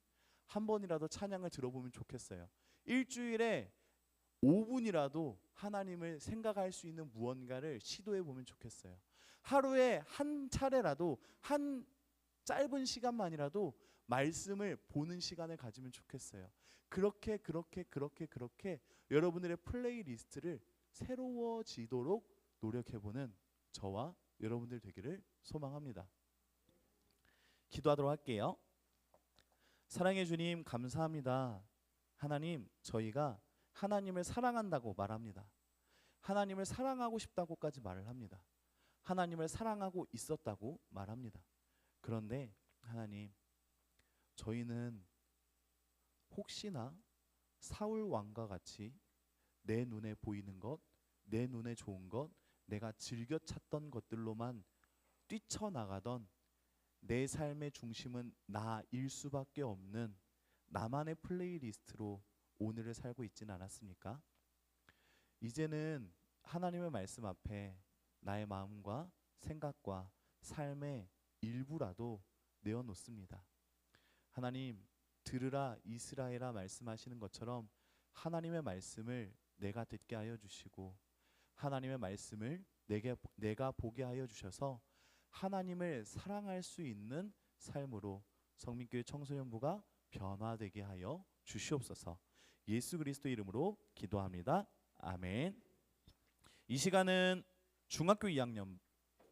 한 번이라도 찬양을 들어보면 좋겠어요. 일주일에 5분이라도 하나님을 생각할 수 있는 무언가를 시도해 보면 좋겠어요. 하루에 한 차례라도, 한 짧은 시간만이라도 말씀을 보는 시간을 가지면 좋겠어요. 그렇게 여러분들의 플레이리스트를 새로워지도록 노력해보는 저와 여러분들 되기를 소망합니다. 기도하도록 할게요. 사랑해 주님 감사합니다. 하나님, 저희가 하나님을 사랑한다고 말합니다. 하나님을 사랑하고 싶다고까지 말을 합니다. 하나님을 사랑하고 있었다고 말합니다. 그런데 하나님, 저희는 혹시나 사울 왕과 같이 내 눈에 보이는 것, 내 눈에 좋은 것, 내가 즐겨 찾던 것들로만 뛰쳐나가던 내 삶의 중심은 나일 수밖에 없는 나만의 플레이리스트로 오늘을 살고 있지는 않았습니까? 이제는 하나님의 말씀 앞에 나의 마음과 생각과 삶의 일부라도 내어놓습니다. 하나님, 들으라 이스라엘아 말씀하시는 것처럼 하나님의 말씀을 내가 듣게 하여 주시고 하나님의 말씀을 내가 보게 하여 주셔서 하나님을 사랑할 수 있는 삶으로 성민교회 청소년부가 변화되게 하여 주시옵소서. 예수 그리스도 이름으로 기도합니다. 아멘. 이 시간은 중학교 2학년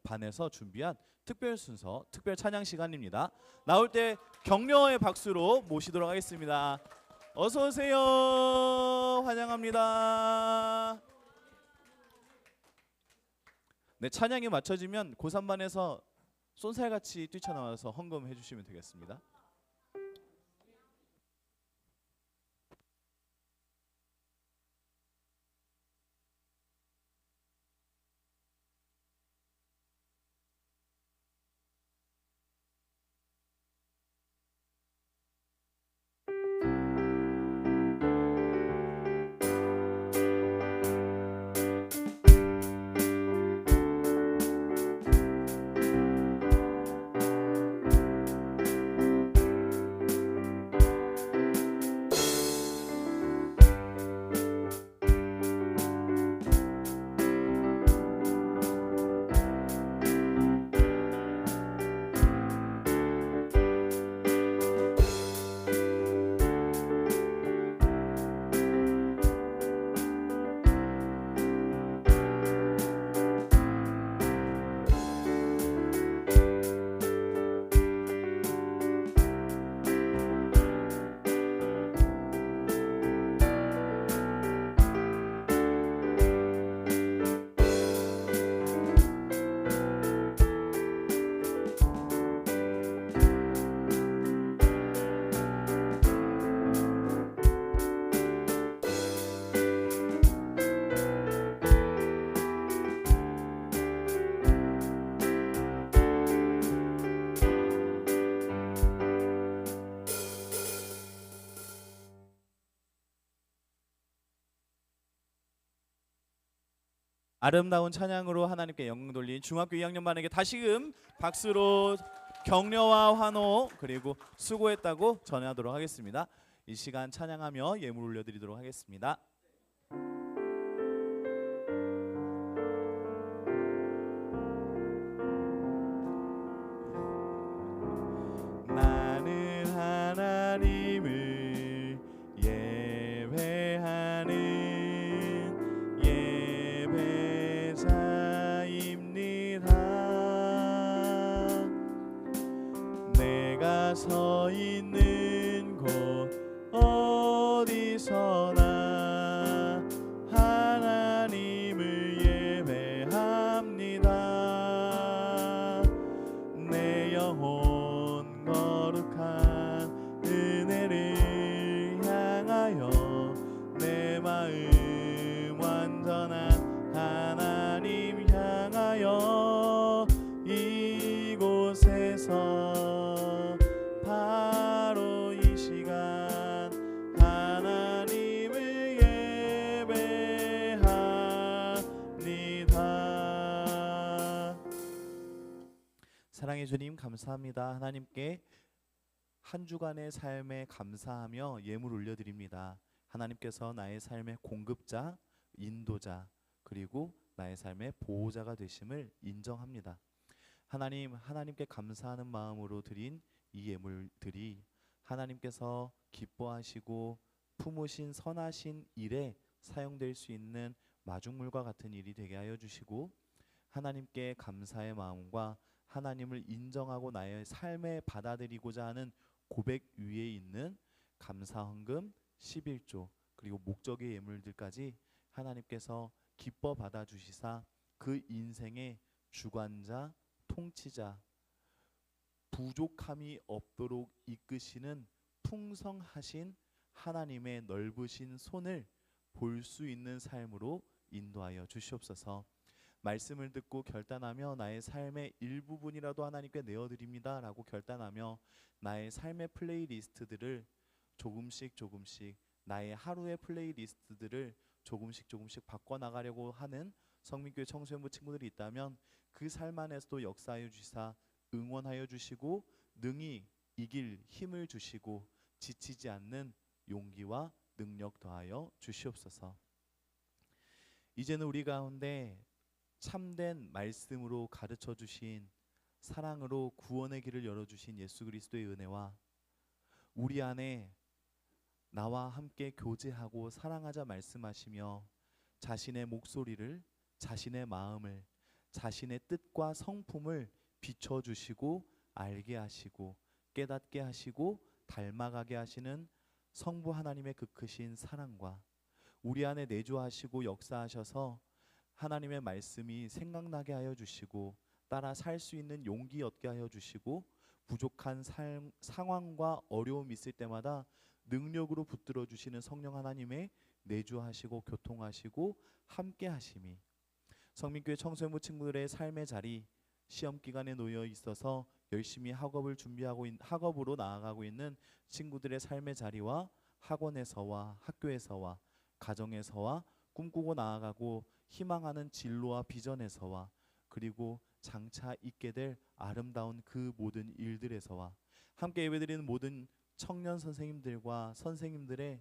반에서 준비한 특별 순서, 특별 찬양 시간입니다. 나올 때 격려의 박수로 모시도록 하겠습니다. 어서 오세요. 환영합니다. 네, 찬양이 맞춰지면 고3반에서 쏜살같이 뛰쳐나와서 헌금해 주시면 되겠습니다. 아름다운 찬양으로 하나님께 영광 돌린 중학교 2학년반에게 다시금 박수로 격려와 환호 그리고 수고했다고 전하도록 하겠습니다. 이 시간 찬양하며 예물 올려드리도록 하겠습니다. 나는 하나님을 예배하는 예배자입니다. 내가 서 있는 곳 어디서나 하나님을 예배합니다. 내 영혼 거룩한 은혜를 향하여 내 마음 완전한 하나님 향하여 이곳에서 바로 이 시간 하나님을 예배합니다. 사랑해 주님 감사합니다. 하나님께 한 주간의 삶에 감사하며 예물 올려드립니다. 하나님께서 나의 삶의 공급자, 인도자 그리고 나의 삶의 보호자가 되심을 인정합니다. 하나님께 감사하는 마음으로 드린 이 예물들이 하나님께서 기뻐하시고 품으신 선하신 일에 사용될 수 있는 마중물과 같은 일이 되게 하여 주시고 하나님께 감사의 마음과 하나님을 인정하고 나의 삶에 받아들이고자 하는 고백 위에 있는 감사 헌금 11조 그리고 목적의 예물들까지 하나님께서 기뻐 받아 주시사 그 인생의 주관자, 통치자, 부족함이 없도록 이끄시는 풍성하신 하나님의 넓으신 손을 볼 수 있는 삶으로 인도하여 주시옵소서. 말씀을 듣고 결단하며 나의 삶의 일부분이라도 하나님께 내어드립니다 라고 결단하며 나의 삶의 플레이리스트들을 조금씩 나의 하루의 플레이리스트들을 조금씩 바꿔나가려고 하는 성민교회 청소년부 친구들이 있다면 그 삶 안에서도 역사하여 주시사 응원하여 주시고 능히 이길 힘을 주시고 지치지 않는 용기와 능력 더하여 주시옵소서. 이제는 우리 가운데 참된 말씀으로 가르쳐 주신 사랑으로 구원의 길을 열어주신 예수 그리스도의 은혜와 우리 안에 나와 함께 교제하고 사랑하자 말씀하시며 자신의 목소리를 자신의 마음을 자신의 뜻과 성품을 비춰주시고 알게 하시고 깨닫게 하시고 닮아가게 하시는 성부 하나님의 그 크신 사랑과 우리 안에 내주하시고 역사하셔서 하나님의 말씀이 생각나게 하여 주시고 따라 살 수 있는 용기 얻게 하여 주시고 부족한 상황과 어려움이 있을 때마다 능력으로 붙들어 주시는 성령 하나님의 내주하시고 교통하시고 함께 하심이 성민교회 청소년부 친구들의 삶의 자리 시험 기간에 놓여 있어서 열심히 학업으로 나아가고 있는 친구들의 삶의 자리와 학원에서와 학교에서와 가정에서와 꿈꾸고 나아가고 희망하는 진로와 비전에서와 그리고 장차 있게 될 아름다운 그 모든 일들에서와 함께 예배드리는 모든 청년 선생님들과 선생님들의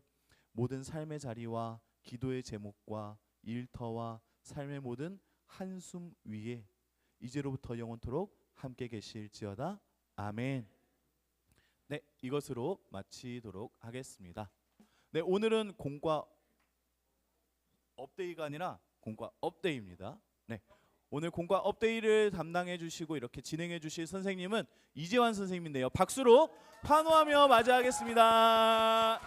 모든 삶의 자리와 기도의 제목과 일터와 삶의 모든 한숨 위에 이제로부터 영원토록 함께 계실지어다. 아멘. 네, 이것으로 마치도록 하겠습니다. 네, 오늘은 공과 업데이가 아니라 공과 업데이입니다. 네, 오늘 공과 업데이를 담당해 주시고 이렇게 진행해 주실 선생님은 이재환 선생님인데요. 박수로 환호하며 맞이하겠습니다.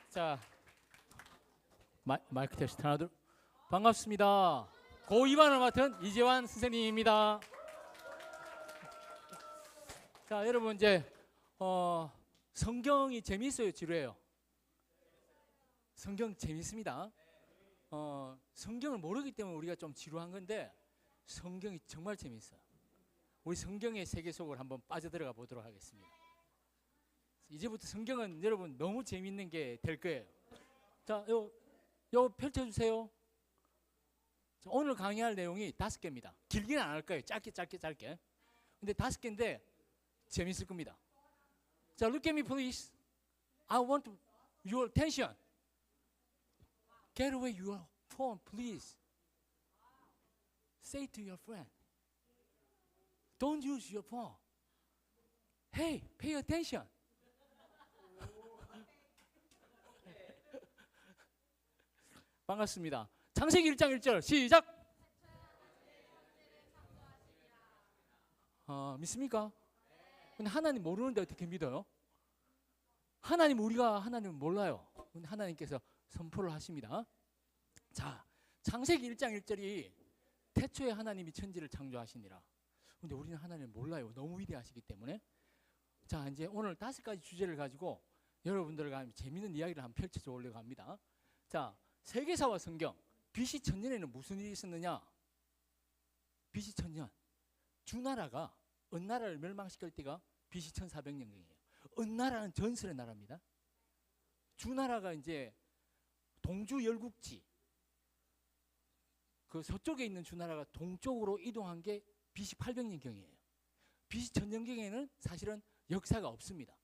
자, 마이크 테스트 하나 둘. 반갑습니다. 고2반을 맡은 이재환 선생님입니다. 자, 여러분 이제 성경이 재미있어요, 지루해요? 성경 재밌습니다. 성경을 모르기 때문에 우리가 좀 지루한 건데 성경이 정말 재미있어요. 우리 성경의 세계 속으로 한번 빠져들어가 보도록 하겠습니다. 이제부터 성경은 여러분 너무 재미있는 게 될 거예요. 자, 요 펼쳐주세요. 자, 오늘 강의할 내용이 5개입니다. 길게는 안 할 거예요. 짧게. 근데 5개인데 재밌을 겁니다. 자, look at me please. I want your attention. Get away your phone, please. Say to your friend. Don't use your phone. Hey, pay attention. 반갑습니다. 창세기 1장 1절 시작. 믿습니까? 근데 하나님 모르는데 어떻게 믿어요? 우리가 하나님을 몰라요. 근데 하나님께서 선포를 하십니다. 자, 창세기 1장 1절이 태초에 하나님이 천지를 창조하시니라. 근데 우리는 하나님을 몰라요. 너무 위대하시기 때문에. 자, 이제 오늘 5가지 주제를 가지고 여러분들과 재미있는 이야기를 한번 펼쳐져 보려고 합니다. 자, 세계사와 성경. BC 1000년에는 무슨 일이 있었느냐? BC 1000년. 주나라가 은나라를 멸망시킬 때가 BC 1400년경이에요. 은나라는 전설의 나라입니다. 주나라가 이제 동주 열국지, 그 서쪽에 있는 주나라가 동쪽으로 이동한 게 BC 800년경이에요. BC 1000년경에는 사실은 역사가 없습니다.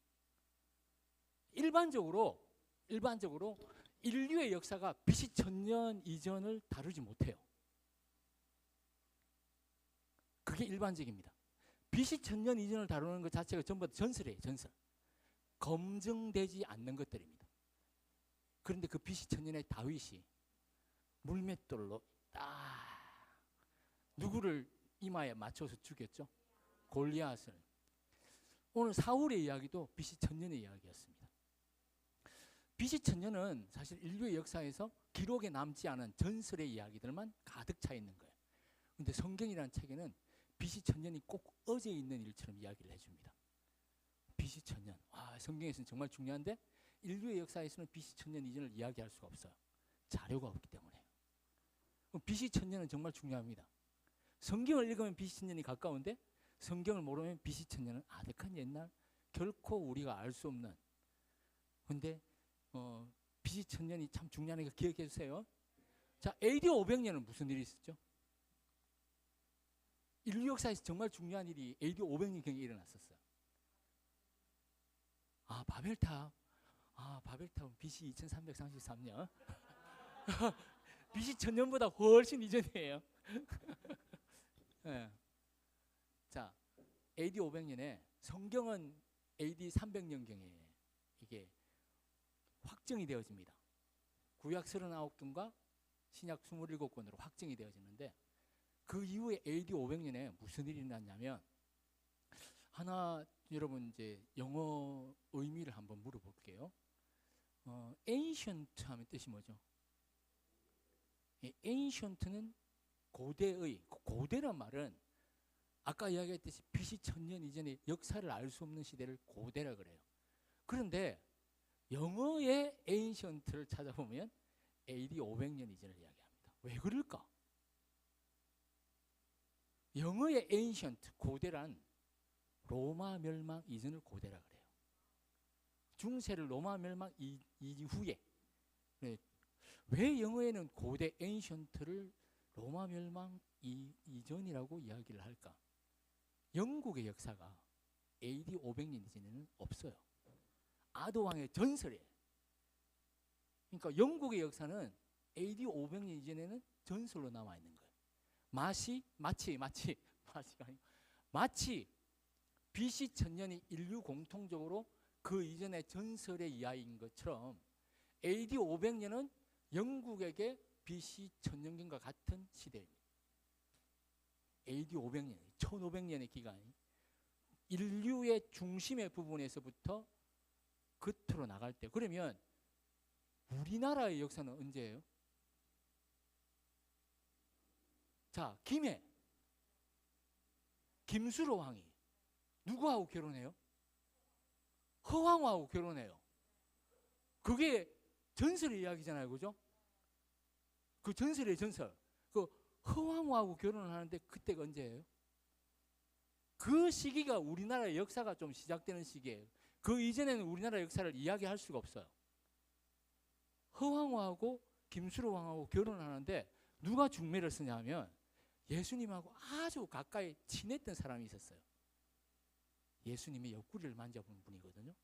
일반적으로 인류의 역사가 BC 1000년 이전을 다루지 못해요. 그게 일반적입니다. BC 1000년 이전을 다루는 것 자체가 전부 다 전설이에요. 전설. 검증되지 않는 것들입니다. 그런데 그 BC 1000년에 다윗이 물맷돌로 딱 누구를 이마에 맞춰서 죽였죠? 골리앗을. 오늘 사울의 이야기도 BC 1000년의 이야기였습니다. BC 1000년은 사실 인류의 역사에서 기록에 남지 않은 전설의 이야기들만 가득 차 있는 거예요. 그런데 성경이라는 책에는 BC 1000년이 꼭 어제 있는 일처럼 이야기를 해줍니다. BC 1000년. 성경에서는 정말 중요한데 인류의 역사에서는 BC 1000년 이전을 이야기할 수가 없어요. 자료가 없기 때문에. BC 1000년은 정말 중요합니다. 성경을 읽으면 BC 1000년이 가까운데 성경을 모르면 BC 1000년은 아득한 옛날, 결코 우리가 알 수 없는. 근데 BC 1000년이 참 중요하니까 기억해 주세요. 자, AD 500년은 무슨 일이 있었죠? 인류 역사에서 정말 중요한 일이 AD 500년경에 일어났었어요. 바벨탑. 바벨탑은 BC 2333년. BC 1000년보다 훨씬 이전이에요. 네. 자, AD 500년에 성경은 AD 300년경에 이게 확정이 되어집니다. 구약 39권과 신약 27권으로 확정이 되어지는데 그 이후에 AD 500년에 무슨 일이 일어났냐면 하나 여러분 이제 영어 의미를 한번 물어볼게요. ancient 하면 뜻이 뭐죠? ancient는 고대의, 고대란 말은 아까 이야기했듯이 BC 1000년 이전의 역사를 알 수 없는 시대를 고대라 그래요. 그런데 영어의 ancient를 찾아보면 AD 500년 이전을 이야기합니다. 왜 그럴까? 영어의 ancient, 고대란 로마 멸망 이전을 고대라 그래요. 중세를 로마 멸망 이후에. 왜 영어에는 고대 ancient를 로마 멸망 이전이라고 이야기를 할까? 영국의 역사가 AD 500년 이전에는 없어요. 아도왕의 전설이에요. 그러니까 영국의 역사는 AD 500년 이전에는 전설로 남아 있는 거예요. 마치 BC 1000년이 인류 공통적으로 그 이전의 전설의 이야기인 것처럼 AD 500년은 영국에게 BC 1000년경과 같은 시대입니다. AD 500년, 1500년의 기간이 인류의 중심의 부분에서부터 끝으로 나갈 때, 그러면 우리나라의 역사는 언제예요? 자, 김수로 왕이 누구하고 결혼해요? 허왕하고 결혼해요. 그게 전설의 이야기잖아요, 그죠? 그 전설의 전설. 그 허왕하고 결혼을 하는데 그때가 언제예요? 그 시기가 우리나라의 역사가 좀 시작되는 시기예요. 그 이전에는 우리나라 역사를 이야기할 수가 없어요. 허황호하고 김수로 왕하고 결혼하는데 누가 중매를 쓰냐면 예수님하고 아주 가까이 친했던 사람이 있었어요. 예수님의 옆구리를 만져본 분이거든요.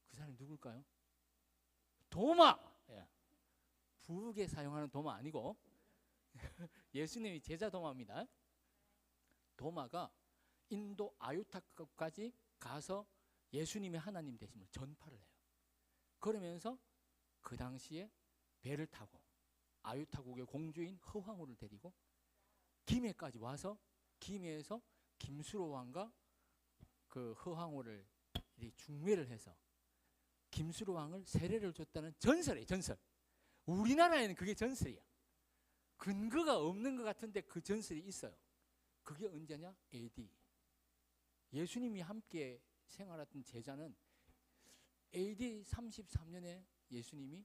그 사람이 누굴까요? 도마. 예. 부엌에 사용하는 도마 아니고 예수님이 제자 도마입니다. 도마가 인도 아유타까지 가서 예수님의 하나님 되심을 전파를 해요. 그러면서 그 당시에 배를 타고 아유타국의 공주인 허황후를 데리고 김해까지 와서 김해에서 김수로 왕과 그 허황후를 중매를 해서 김수로 왕을 세례를 줬다는 전설이에요. 전설. 우리나라에는 그게 전설이야. 근거가 없는 것 같은데 그 전설이 있어요. 그게 언제냐? AD. 예수님이 함께 생활했던 제자는 AD 33년에 예수님이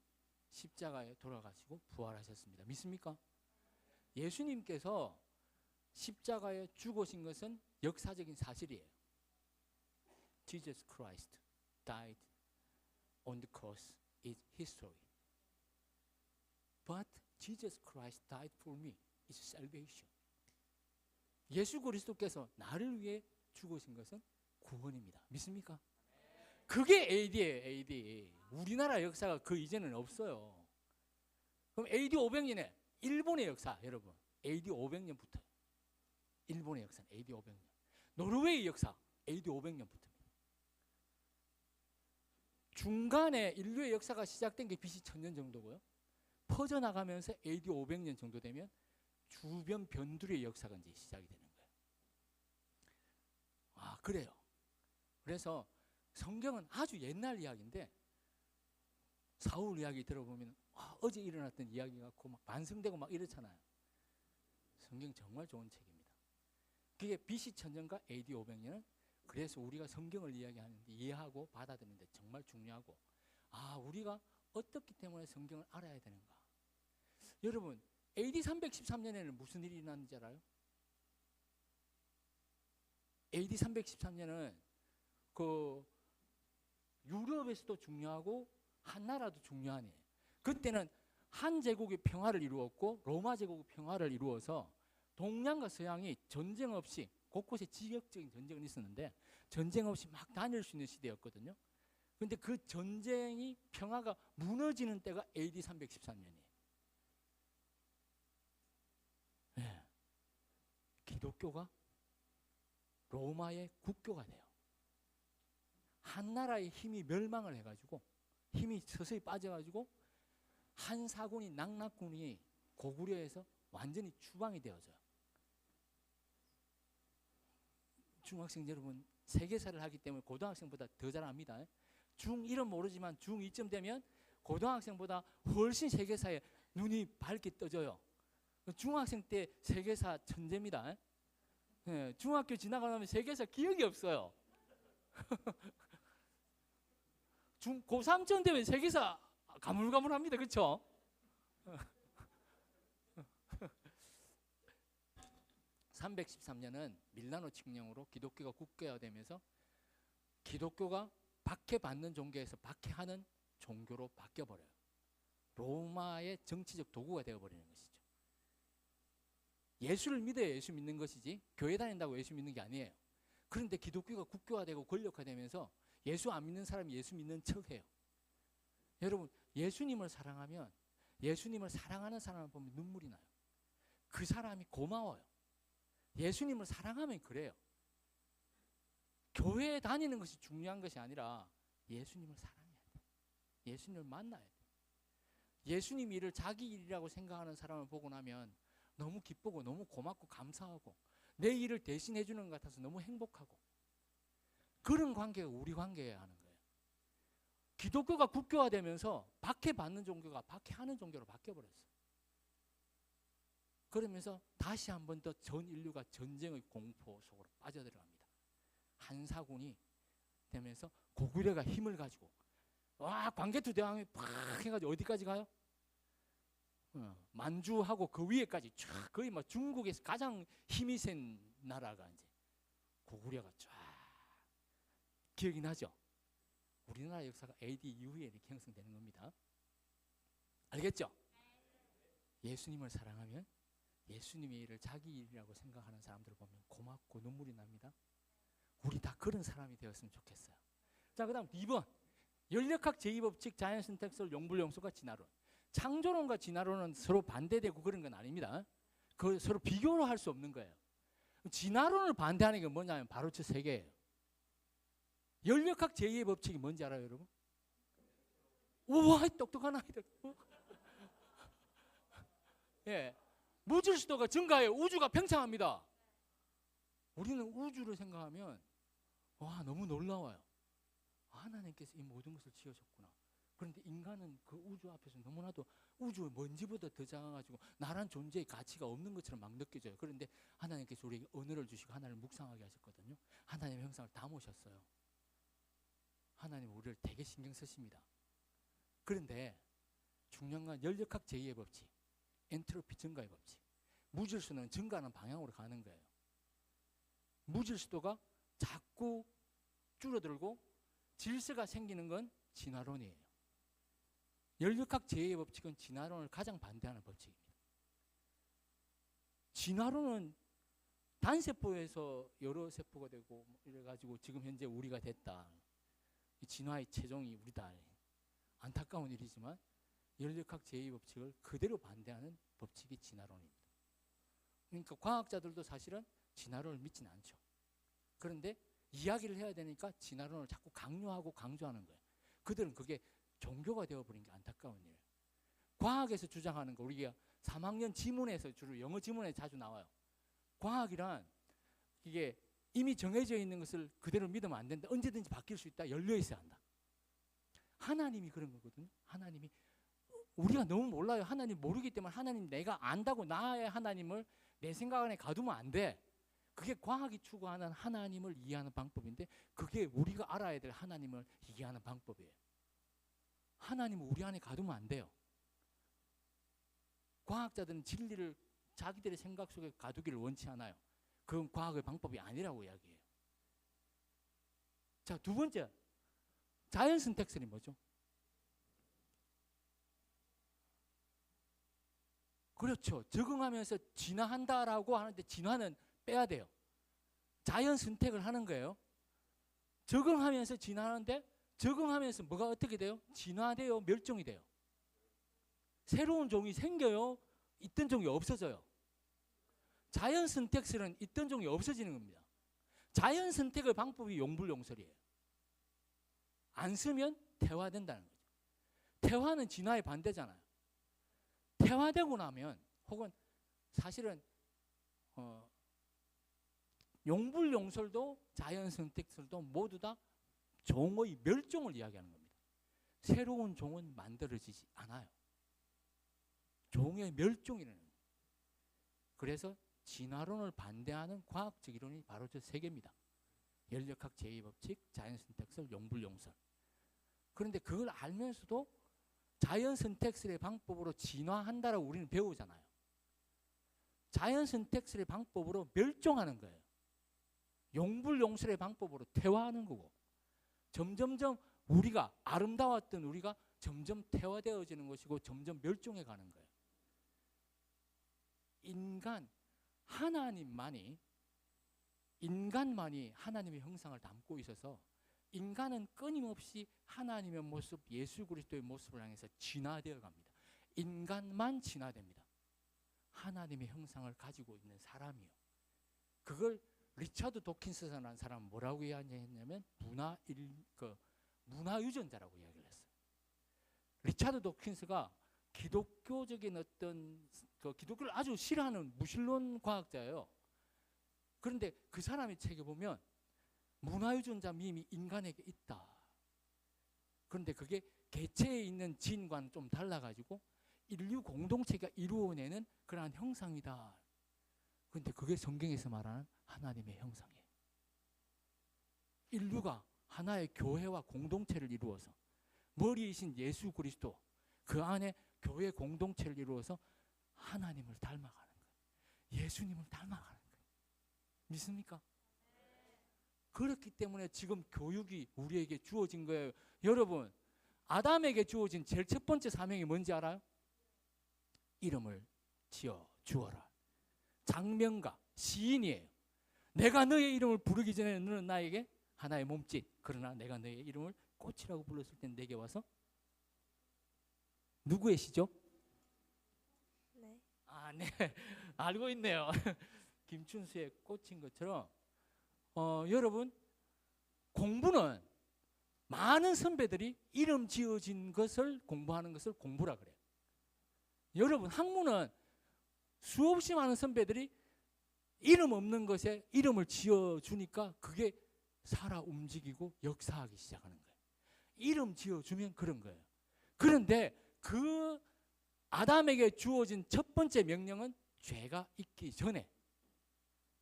십자가에 돌아가시고 부활하셨습니다. 믿습니까? 예수님께서 십자가에 죽으신 것은 역사적인 사실이에요. Jesus Christ died on the cross is history. But Jesus Christ died for me is salvation. 예수 그리스도께서 나를 위해 죽으신 것은 구원입니다. 믿습니까? 그게 AD예요. AD. 우리나라 역사가 그 이전에는 없어요. 그럼 AD 500년에 일본의 역사, 여러분. AD 500년부터요. 일본의 역사는 AD 500년. 노르웨이 역사 AD 500년부터입니다. 중간에 인류의 역사가 시작된 게 BC 1000년 정도고요. 퍼져나가면서 AD 500년 정도 되면 주변 변두리의 역사가 이제 시작이 되는 거예요. 아, 그래요. 그래서 성경은 아주 옛날 이야기인데 사울 이야기 들어보면 어제 일어났던 이야기 같고 막 반성되고 막 이렇잖아요. 성경 정말 좋은 책입니다. 그게 BC 1000년과 AD 500년은 그래서 우리가 성경을 이야기하는데 이해하고 받아들이는데 정말 중요하고, 아, 우리가 어떻기 때문에 성경을 알아야 되는가. 여러분, AD 313년에는 무슨 일이 일어났는지 알아요? AD 313년은 그 유럽에서도 중요하고 한나라도 중요한 해요. 그때는 한 제국이 평화를 이루었고 로마 제국이 평화를 이루어서 동양과 서양이 전쟁 없이 곳곳에 지역적인 전쟁은 있었는데 전쟁 없이 막 다닐 수 있는 시대였거든요. 그런데 그 전쟁이 평화가 무너지는 때가 AD 313년이에요. 네. 기독교가 로마의 국교가 돼요. 한 나라의 힘이 멸망을 해가지고 힘이 서서히 빠져가지고 한 사군이 낙낙군이 고구려에서 완전히 추방이 되어져요. 중학생 여러분 세계사를 하기 때문에 고등학생보다 더 잘 압니다. 중1은 모르지만 중2쯤 되면 고등학생보다 훨씬 세계사에 눈이 밝게 떠져요. 중학생 때 세계사 천재입니다. 네, 중학교 지나고 나면 세계사 기억이 없어요. 고3쯤 되면 세계사 가물가물합니다. 그렇죠? (313년은) 밀라노 칙령으로 기독교가 국교화되면서 기독교가 박해받는 종교에서 박해하는 종교로 바뀌어버려요. 로마의 정치적 도구가 되어버리는 것이죠. 예수를 믿어야 예수 믿는 것이지 교회 다닌다고 예수 믿는 게 아니에요. 그런데 기독교가 국교화되고 권력화되면서 예수 안 믿는 사람이 예수 믿는 척해요. 여러분, 예수님을 사랑하면 예수님을 사랑하는 사람을 보면 눈물이 나요. 그 사람이 고마워요. 예수님을 사랑하면 그래요. 교회에 다니는 것이 중요한 것이 아니라 예수님을 사랑해야 돼. 예수님을 만나야 돼. 예수님 일을 자기 일이라고 생각하는 사람을 보고 나면 너무 기쁘고 너무 고맙고 감사하고 내 일을 대신해 주는 것 같아서 너무 행복하고, 그런 관계가 우리 관계여야 하는 거예요. 기독교가 국교화되면서 박해받는 종교가 박해하는 종교로 바뀌어버렸어요. 그러면서 다시 한 번 더 전 인류가 전쟁의 공포 속으로 빠져들어갑니다. 한 사군이 되면서 고구려가 힘을 가지고 와 광개토 대왕이 팍 해가지고 어디까지 가요? 만주하고 그 위에까지 쫙, 거의 뭐 중국에서 가장 힘이 센 나라가 이제 고구려가 쫙 기억이 나죠? 우리나라 역사가 AD 이후에 이렇게 형성되는 겁니다. 알겠죠? 예수님을 사랑하면 예수님의 일을 자기 일이라고 생각하는 사람들을 보면 고맙고 눈물이 납니다. 우리 다 그런 사람이 되었으면 좋겠어요. 자, 그 다음 2번. 연력학 제2법칙, 자연선택설, 용불용설과 진화론. 창조론과 진화론은 서로 반대되고 그런 건 아닙니다. 그 서로 비교로 할 수 없는 거예요. 진화론을 반대하는 게 뭐냐면 바로 저 세 개예요. 연력학 제2의 법칙이 뭔지 알아요, 여러분? 우와, 똑똑한 아이들. 예, 무질서도가 증가해요. 우주가 팽창합니다. 우리는 우주를 생각하면 와, 너무 놀라워요. 하나님께서 이 모든 것을 지어줬구나. 그런데 인간은 그 우주 앞에서 너무나도 우주의 먼지보다 더 작아가지고 나란 존재의 가치가 없는 것처럼 막 느껴져요. 그런데 하나님께서 우리에게 언어를 주시고 하나님을 묵상하게 하셨거든요. 하나님의 형상을 담으셨어요. 하나님 우리를 되게 신경 쓰십니다. 그런데 중요한 건 연력학 제2의 법칙, 엔트로피 증가의 법칙. 무질서는 증가하는 방향으로 가는 거예요. 무질서도가 자꾸 줄어들고 질서가 생기는 건 진화론이에요. 연력학 제2의 법칙은 진화론을 가장 반대하는 법칙입니다. 진화론은 단세포에서 여러 세포가 되고 이래가지고 지금 현재 우리가 됐다. 이 진화의 최종이 우리다. 안타까운 일이지만 연력학 제2의 법칙을 그대로 반대하는 법칙이 진화론입니다. 그러니까 과학자들도 사실은 진화론을 믿지는 않죠. 그런데 이야기를 해야 되니까 진화론을 자꾸 강요하고 강조하는 거예요. 그들은 그게 종교가 되어버린 게 안타까운 일이에요. 과학에서 주장하는 거 우리가 3학년 지문에서 주로 영어 지문에 자주 나와요. 과학이란 이게 이미 정해져 있는 것을 그대로 믿으면 안 된다. 언제든지 바뀔 수 있다. 열려 있어야 한다. 하나님이 그런 거거든요. 하나님이 우리가 너무 몰라요. 하나님 모르기 때문에 하나님 내가 안다고 나의 하나님을 내 생각 안에 가두면 안 돼. 그게 과학이 추구하는 하나님을 이해하는 방법인데 그게 우리가 알아야 될 하나님을 이해하는 방법이에요. 하나님을 우리 안에 가두면 안 돼요. 과학자들은 진리를 자기들의 생각 속에 가두기를 원치 않아요. 그건 과학의 방법이 아니라고 이야기해요. 자, 두 번째, 자연 선택설이 뭐죠? 그렇죠. 적응하면서 진화한다라고 하는데 진화는 빼야 돼요. 자연 선택을 하는 거예요. 적응하면서 진화하는데 적응하면서 뭐가 어떻게 돼요? 진화돼요? 멸종이 돼요? 새로운 종이 생겨요? 있던 종이 없어져요? 자연 선택설은 있던 종이 없어지는 겁니다. 자연 선택의 방법이 용불용설이에요. 안 쓰면 퇴화된다는 거죠. 퇴화는 진화의 반대잖아요. 퇴화되고 나면 혹은 사실은 용불용설도 자연선택설도 모두 다 종의 멸종을 이야기하는 겁니다. 새로운 종은 만들어지지 않아요. 종의 멸종이라는 겁니다. 그래서 진화론을 반대하는 과학적 이론이 바로 저 세 개입니다. 연력학 제2법칙, 자연선택설, 용불용설. 그런데 그걸 알면서도 자연선택설의 방법으로 진화한다라고 우리는 배우잖아요. 자연선택설의 방법으로 멸종하는 거예요. 용불용설의 방법으로 퇴화하는 거고 점점점 우리가 아름다웠던 우리가 점점 퇴화되어지는 것이고 점점 멸종해 가는 거예요. 인간만이 하나님의 형상을 담고 있어서 인간은 끊임없이 하나님의 모습, 예수 그리스도의 모습을 향해서 진화되어 갑니다. 인간만 진화됩니다. 하나님의 형상을 가지고 있는 사람이요. 그걸 리차드 도킨스라는 사람은 뭐라고 이야기했냐면 문화유전자라고 이야기를 했어요. 리차드 도킨스가 기독교적인 어떤 기독교를 아주 싫어하는 무신론 과학자예요. 그런데 그 사람의 책에 보면 문화유전자 밈이 인간에게 있다. 그런데 그게 개체에 있는 진과는 좀 달라가지고 인류 공동체가 이루어내는 그러한 형상이다. 그런데 그게 성경에서 말하는 하나님의 형상이에요. 인류가 하나의 교회와 공동체를 이루어서 머리이신 예수 그리스도 그 안에 교회 공동체를 이루어서 하나님을 닮아가는 거예요. 예수님을 닮아가는 거예요. 믿습니까? 그렇기 때문에 지금 교육이 우리에게 주어진 거예요. 여러분, 아담에게 주어진 제일 첫 번째 사명이 뭔지 알아요? 이름을 지어 주어라. 장명가, 시인이에요. 내가 너의 이름을 부르기 전에 너는 나에게 하나의 몸짓. 그러나 내가 너의 이름을 꽃이라고 불렀을 때 내게 와서 누구의 시죠? 네. 아, 네. 알고 있네요. 김춘수의 꽃인 것처럼 여러분 공부는 많은 선배들이 이름 지어진 것을 공부하는 것을 공부라 그래요. 여러분 학문은 수없이 많은 선배들이 이름 없는 것에 이름을 지어주니까 그게 살아 움직이고 역사하기 시작하는 거예요. 이름 지어주면 그런 거예요. 그런데 그 아담에게 주어진 첫 번째 명령은 죄가 있기 전에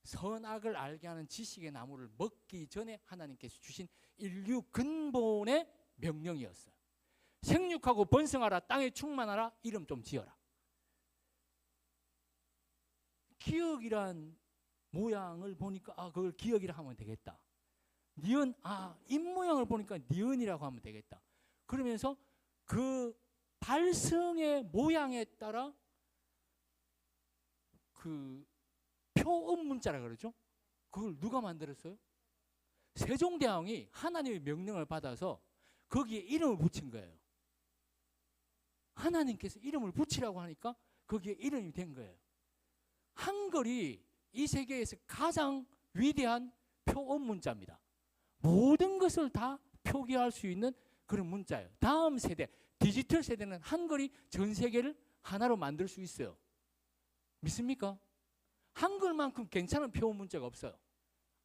선악을 알게 하는 지식의 나무를 먹기 전에 하나님께서 주신 인류 근본의 명령이었어요. 생육하고 번성하라, 땅에 충만하라, 이름 좀 지어라. 기억이란 모양을 보니까 그걸 기억이라 하면 되겠다. 니은, 입 모양을 보니까 니은이라고 하면 되겠다. 그러면서 그 발성의 모양에 따라 그 표음 문자라 그러죠. 그걸 누가 만들었어요? 세종대왕이 하나님의 명령을 받아서 거기에 이름을 붙인 거예요. 하나님께서 이름을 붙이라고 하니까 거기에 이름이 된 거예요. 한글이 이 세계에서 가장 위대한 표음 문자입니다. 모든 것을 다 표기할 수 있는 그런 문자예요. 다음 세대, 디지털 세대는 한글이 전 세계를 하나로 만들 수 있어요. 믿습니까? 한글만큼 괜찮은 표음 문자가 없어요.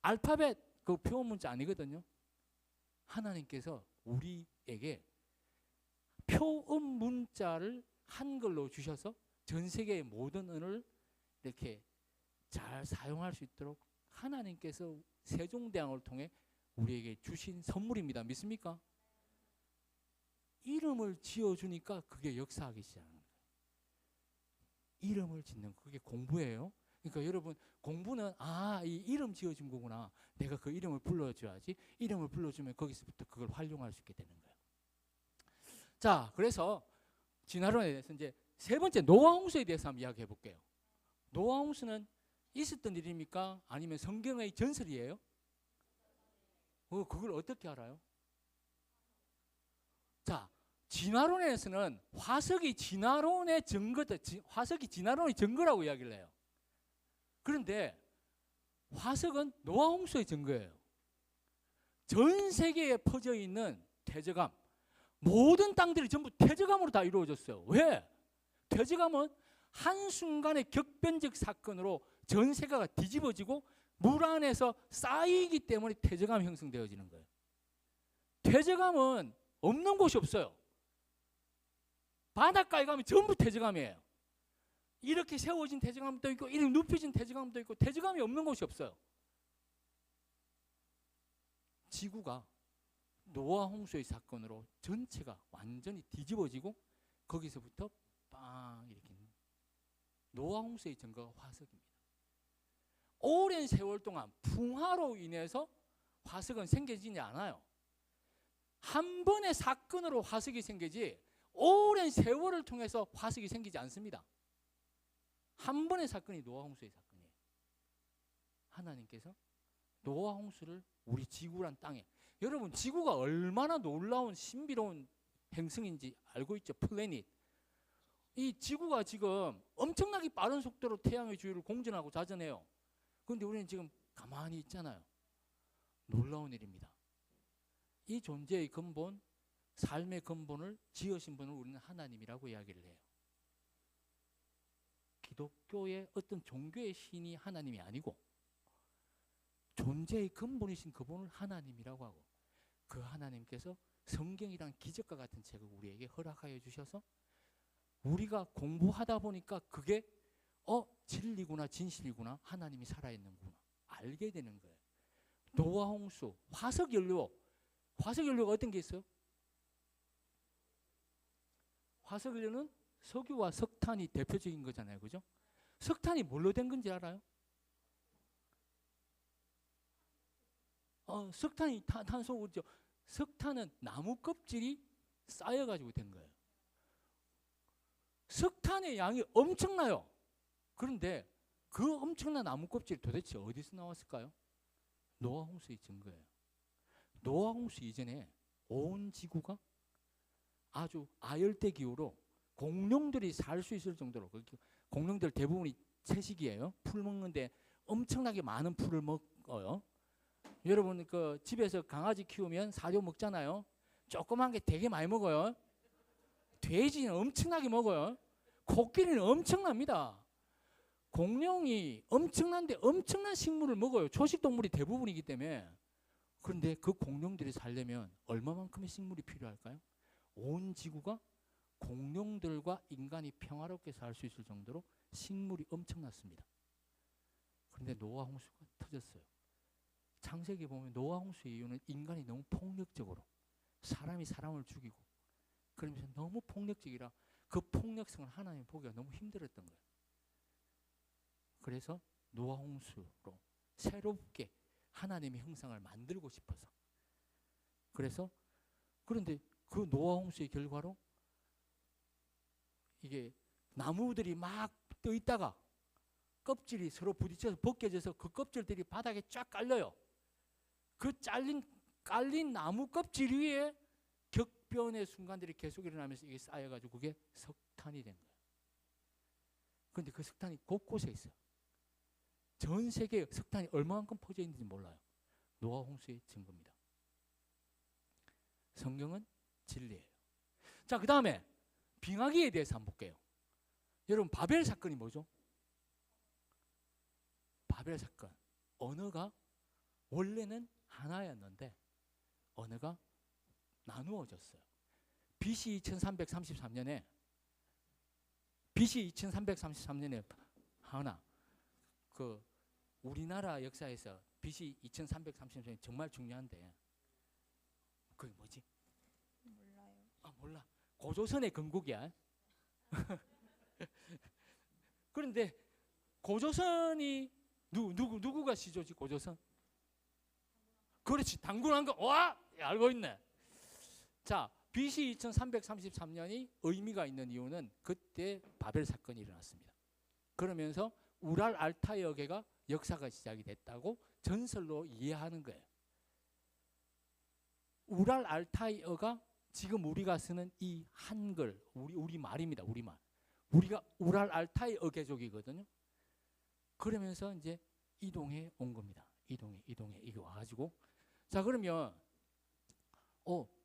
알파벳 그 표음 문자 아니거든요. 하나님께서 우리에게 표음 문자를 한글로 주셔서 전 세계의 모든 언어를 이렇게 잘 사용할 수 있도록 하나님께서 세종대왕을 통해 우리에게 주신 선물입니다. 믿습니까? 이름을 지어주니까 그게 역사하기 시작하는 거예요. 이름을 짓는 그게 공부예요. 그러니까 여러분 공부는 이 이름 지어준 거구나. 내가 그 이름을 불러줘야지. 이름을 불러주면 거기서부터 그걸 활용할 수 있게 되는 거예요. 자, 그래서 진화론에 대해서 이제 세 번째 노아 홍수에 대해서 한번 이야기해 볼게요. 노아 홍수는 있었던 일입니까? 아니면 성경의 전설이에요? 그걸 어떻게 알아요? 자, 진화론에서는 화석이 진화론의 증거라고 이야기를 해요. 그런데 화석은 노아 홍수의 증거예요. 전 세계에 퍼져 있는 퇴적암, 모든 땅들이 전부 퇴적암으로 다 이루어졌어요. 왜? 퇴적암은 한순간의 격변적 사건으로 전 세계가 뒤집어지고 물 안에서 쌓이기 때문에 퇴적암이 형성되어지는 거예요. 퇴적암은 없는 곳이 없어요. 바닷가에 가면 전부 퇴적암이에요. 이렇게 세워진 퇴적암도 있고 이렇게 눕혀진 퇴적암도 있고 퇴적암이 없는 곳이 없어요. 지구가 노아 홍수의 사건으로 전체가 완전히 뒤집어지고 거기서부터 빵 이렇게 노아 홍수의 증거가 화석입니다. 오랜 세월 동안 풍화로 인해서 화석은 생겨지지 않아요. 한 번의 사건으로 화석이 생기지 오랜 세월을 통해서 화석이 생기지 않습니다. 한 번의 사건이 노아 홍수의 사건이에요. 하나님께서 노아 홍수를 우리 지구란 땅에, 여러분 지구가 얼마나 놀라운 신비로운 행성인지 알고 있죠? 플래닛. 이 지구가 지금 엄청나게 빠른 속도로 태양의 주위를 공전하고 자전해요. 그런데 우리는 지금 가만히 있잖아요. 놀라운 일입니다. 이 존재의 근본, 삶의 근본을 지으신 분을 우리는 하나님이라고 이야기를 해요. 기독교의 어떤 종교의 신이 하나님이 아니고 존재의 근본이신 그분을 하나님이라고 하고, 그 하나님께서 성경이란 기적과 같은 책을 우리에게 허락하여 주셔서 우리가 공부하다 보니까 그게 진리구나, 진실이구나, 하나님이 살아있는구나 알게 되는 거예요. 노아 홍수, 화석연료가 어떤 게 있어요? 화석연료는 석유와 석탄이 대표적인 거잖아요. 그죠? 석탄이 뭘로 된 건지 알아요? 석탄이 탄소죠. 석탄은 나무 껍질이 쌓여가지고 된 거예요. 석탄의 양이 엄청나요. 그런데 그 엄청난 나무 껍질이 도대체 어디서 나왔을까요? 노아 홍수의 증거예요. 노아 홍수 이전에 온 지구가 아주 아열대 기후로 공룡들이 살 수 있을 정도로, 공룡들 대부분이 채식이에요. 풀 먹는데 엄청나게 많은 풀을 먹어요. 여러분 그 집에서 강아지 키우면 사료 먹잖아요. 조그만 게 되게 많이 먹어요. 돼지는 엄청나게 먹어요. 코끼리는 엄청납니다. 공룡이 엄청난데 엄청난 식물을 먹어요. 초식 동물이 대부분이기 때문에. 그런데 그 공룡들이 살려면 얼마만큼의 식물이 필요할까요? 온 지구가 공룡들과 인간이 평화롭게 살 수 있을 정도로 식물이 엄청났습니다. 그런데 노아 홍수가 터졌어요. 창세기 보면 노아 홍수의 이유는 인간이 너무 폭력적으로, 사람이 사람을 죽이고 그러면서 너무 폭력적이라 그 폭력성을 하나님 보기가 너무 힘들었던 거예요. 그래서 노아 홍수로 새롭게 하나님의 형상을 만들고 싶어서. 그래서 그런데 그 노아 홍수의 결과로 이게 나무들이 막 떠 있다가 껍질이 서로 부딪혀서 벗겨져서 그 껍질들이 바닥에 쫙 깔려요. 그 깔린 나무 껍질 위에 격변의 순간들이 계속 일어나면서 이게 쌓여가지고 그게 석탄이 된 거예요. 그런데 그 석탄이 곳곳에 있어요. 전 세계에 석탄이 얼마만큼 퍼져 있는지 몰라요. 노아 홍수의 증거입니다. 성경은 진리예요. 자, 그 다음에 빙하기에 대해서 한번 볼게요. 여러분 바벨 사건이 뭐죠? 바벨 사건. 언어가 원래는 하나였는데 언어가 나누어졌어요. BC 2333년에 하나 그 우리나라 역사에서 BC 2333년이 정말 중요한데 그게 뭐지? 몰라요. 아 몰라. 고조선의 건국이야. 그런데 고조선이 누구가 시조지? 고조선? 그렇지. 단군한 거. 와 알고 있네. 자, BC 2333년이 의미가 있는 이유는 그때 바벨 사건이 일어났습니다. 그러면서 우랄 알타이 어계가 역사가 시작이 됐다고 전설로 이해하는 거예요. 우랄 알타이어가 지금 우리가 쓰는 이 한글, 우리 말입니다. 우리말. 우리가 우랄 알타이 어계족이거든요. 그러면서 이제 이동해 온 겁니다. 이동해 이게 와가지고 자 그러면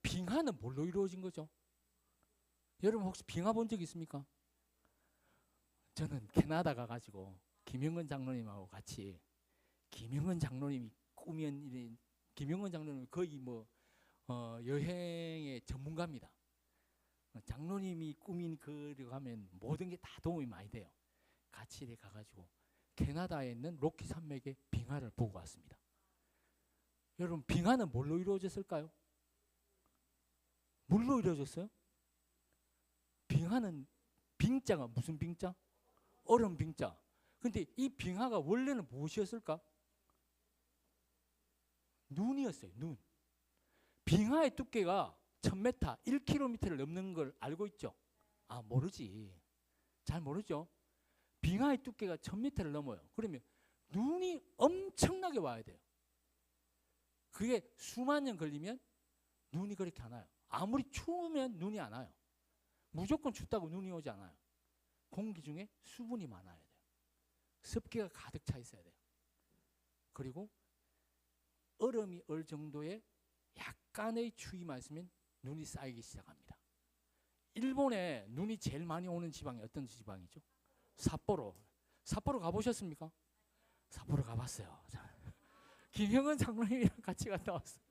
빙하는 뭘로 이루어진 거죠? 여러분 혹시 빙하 본 적 있습니까? 저는 캐나다 가가지고 김영건 장로님하고 같이 김영건 장로님이 거의 뭐 여행의 전문가입니다. 장로님이 꾸민 거리 가면 모든 게 다 도움이 많이 돼요. 같이 이렇게 가가지고 캐나다에 있는 로키 산맥의 빙하를 보고 왔습니다. 여러분 빙하는 뭘로 이루어졌을까요? 물로 이루어졌어요? 빙하는 빙자가 무슨 빙자? 얼음 빙자. 근데 이 빙하가 원래는 무엇이었을까? 눈이었어요. 눈. 빙하의 두께가 1000m, 1km를 넘는 걸 알고 있죠? 아 모르지. 잘 모르죠? 빙하의 두께가 1000m를 넘어요. 그러면 눈이 엄청나게 와야 돼요. 그게 수만 년 걸리면 눈이 그렇게 안 와요. 아무리 추우면 눈이 안 와요. 무조건 춥다고 눈이 오지 않아요. 공기 중에 수분이 많아야 돼요. 습기가 가득 차 있어야 돼요. 그리고 얼음이 얼 정도의 약간의 추위만 있으면 눈이 쌓이기 시작합니다. 일본에 눈이 제일 많이 오는 지방이 어떤 지방이죠? 삿포로. 삿포로 가보셨습니까? 삿포로 가봤어요. 김형은 장로님이랑 같이 갔다 왔어요.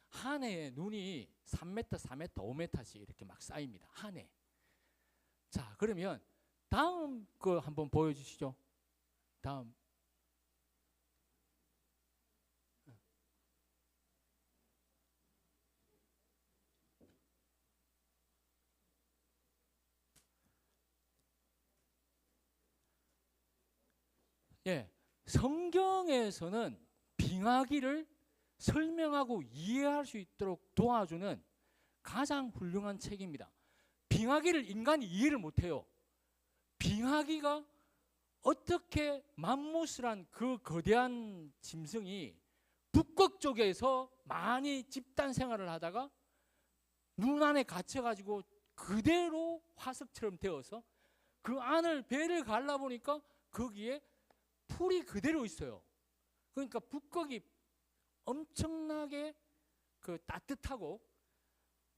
한 해에 눈이 3m, 4m, 5m씩 이렇게 막 쌓입니다. 한 해. 자, 그러면 다음 거 한번 보여주시죠. 다음. 예, 성경에서는 빙하기를 설명하고 이해할 수 있도록 도와주는 가장 훌륭한 책입니다. 빙하기를 인간이 이해를 못해요. 빙하기가 어떻게 맘모스란 그 거대한 짐승이 북극 쪽에서 많이 집단 생활을 하다가 눈 안에 갇혀가지고 그대로 화석처럼 되어서 그 안을 배를 갈라보니까 거기에 풀이 그대로 있어요. 그러니까 북극이 엄청나게 그 따뜻하고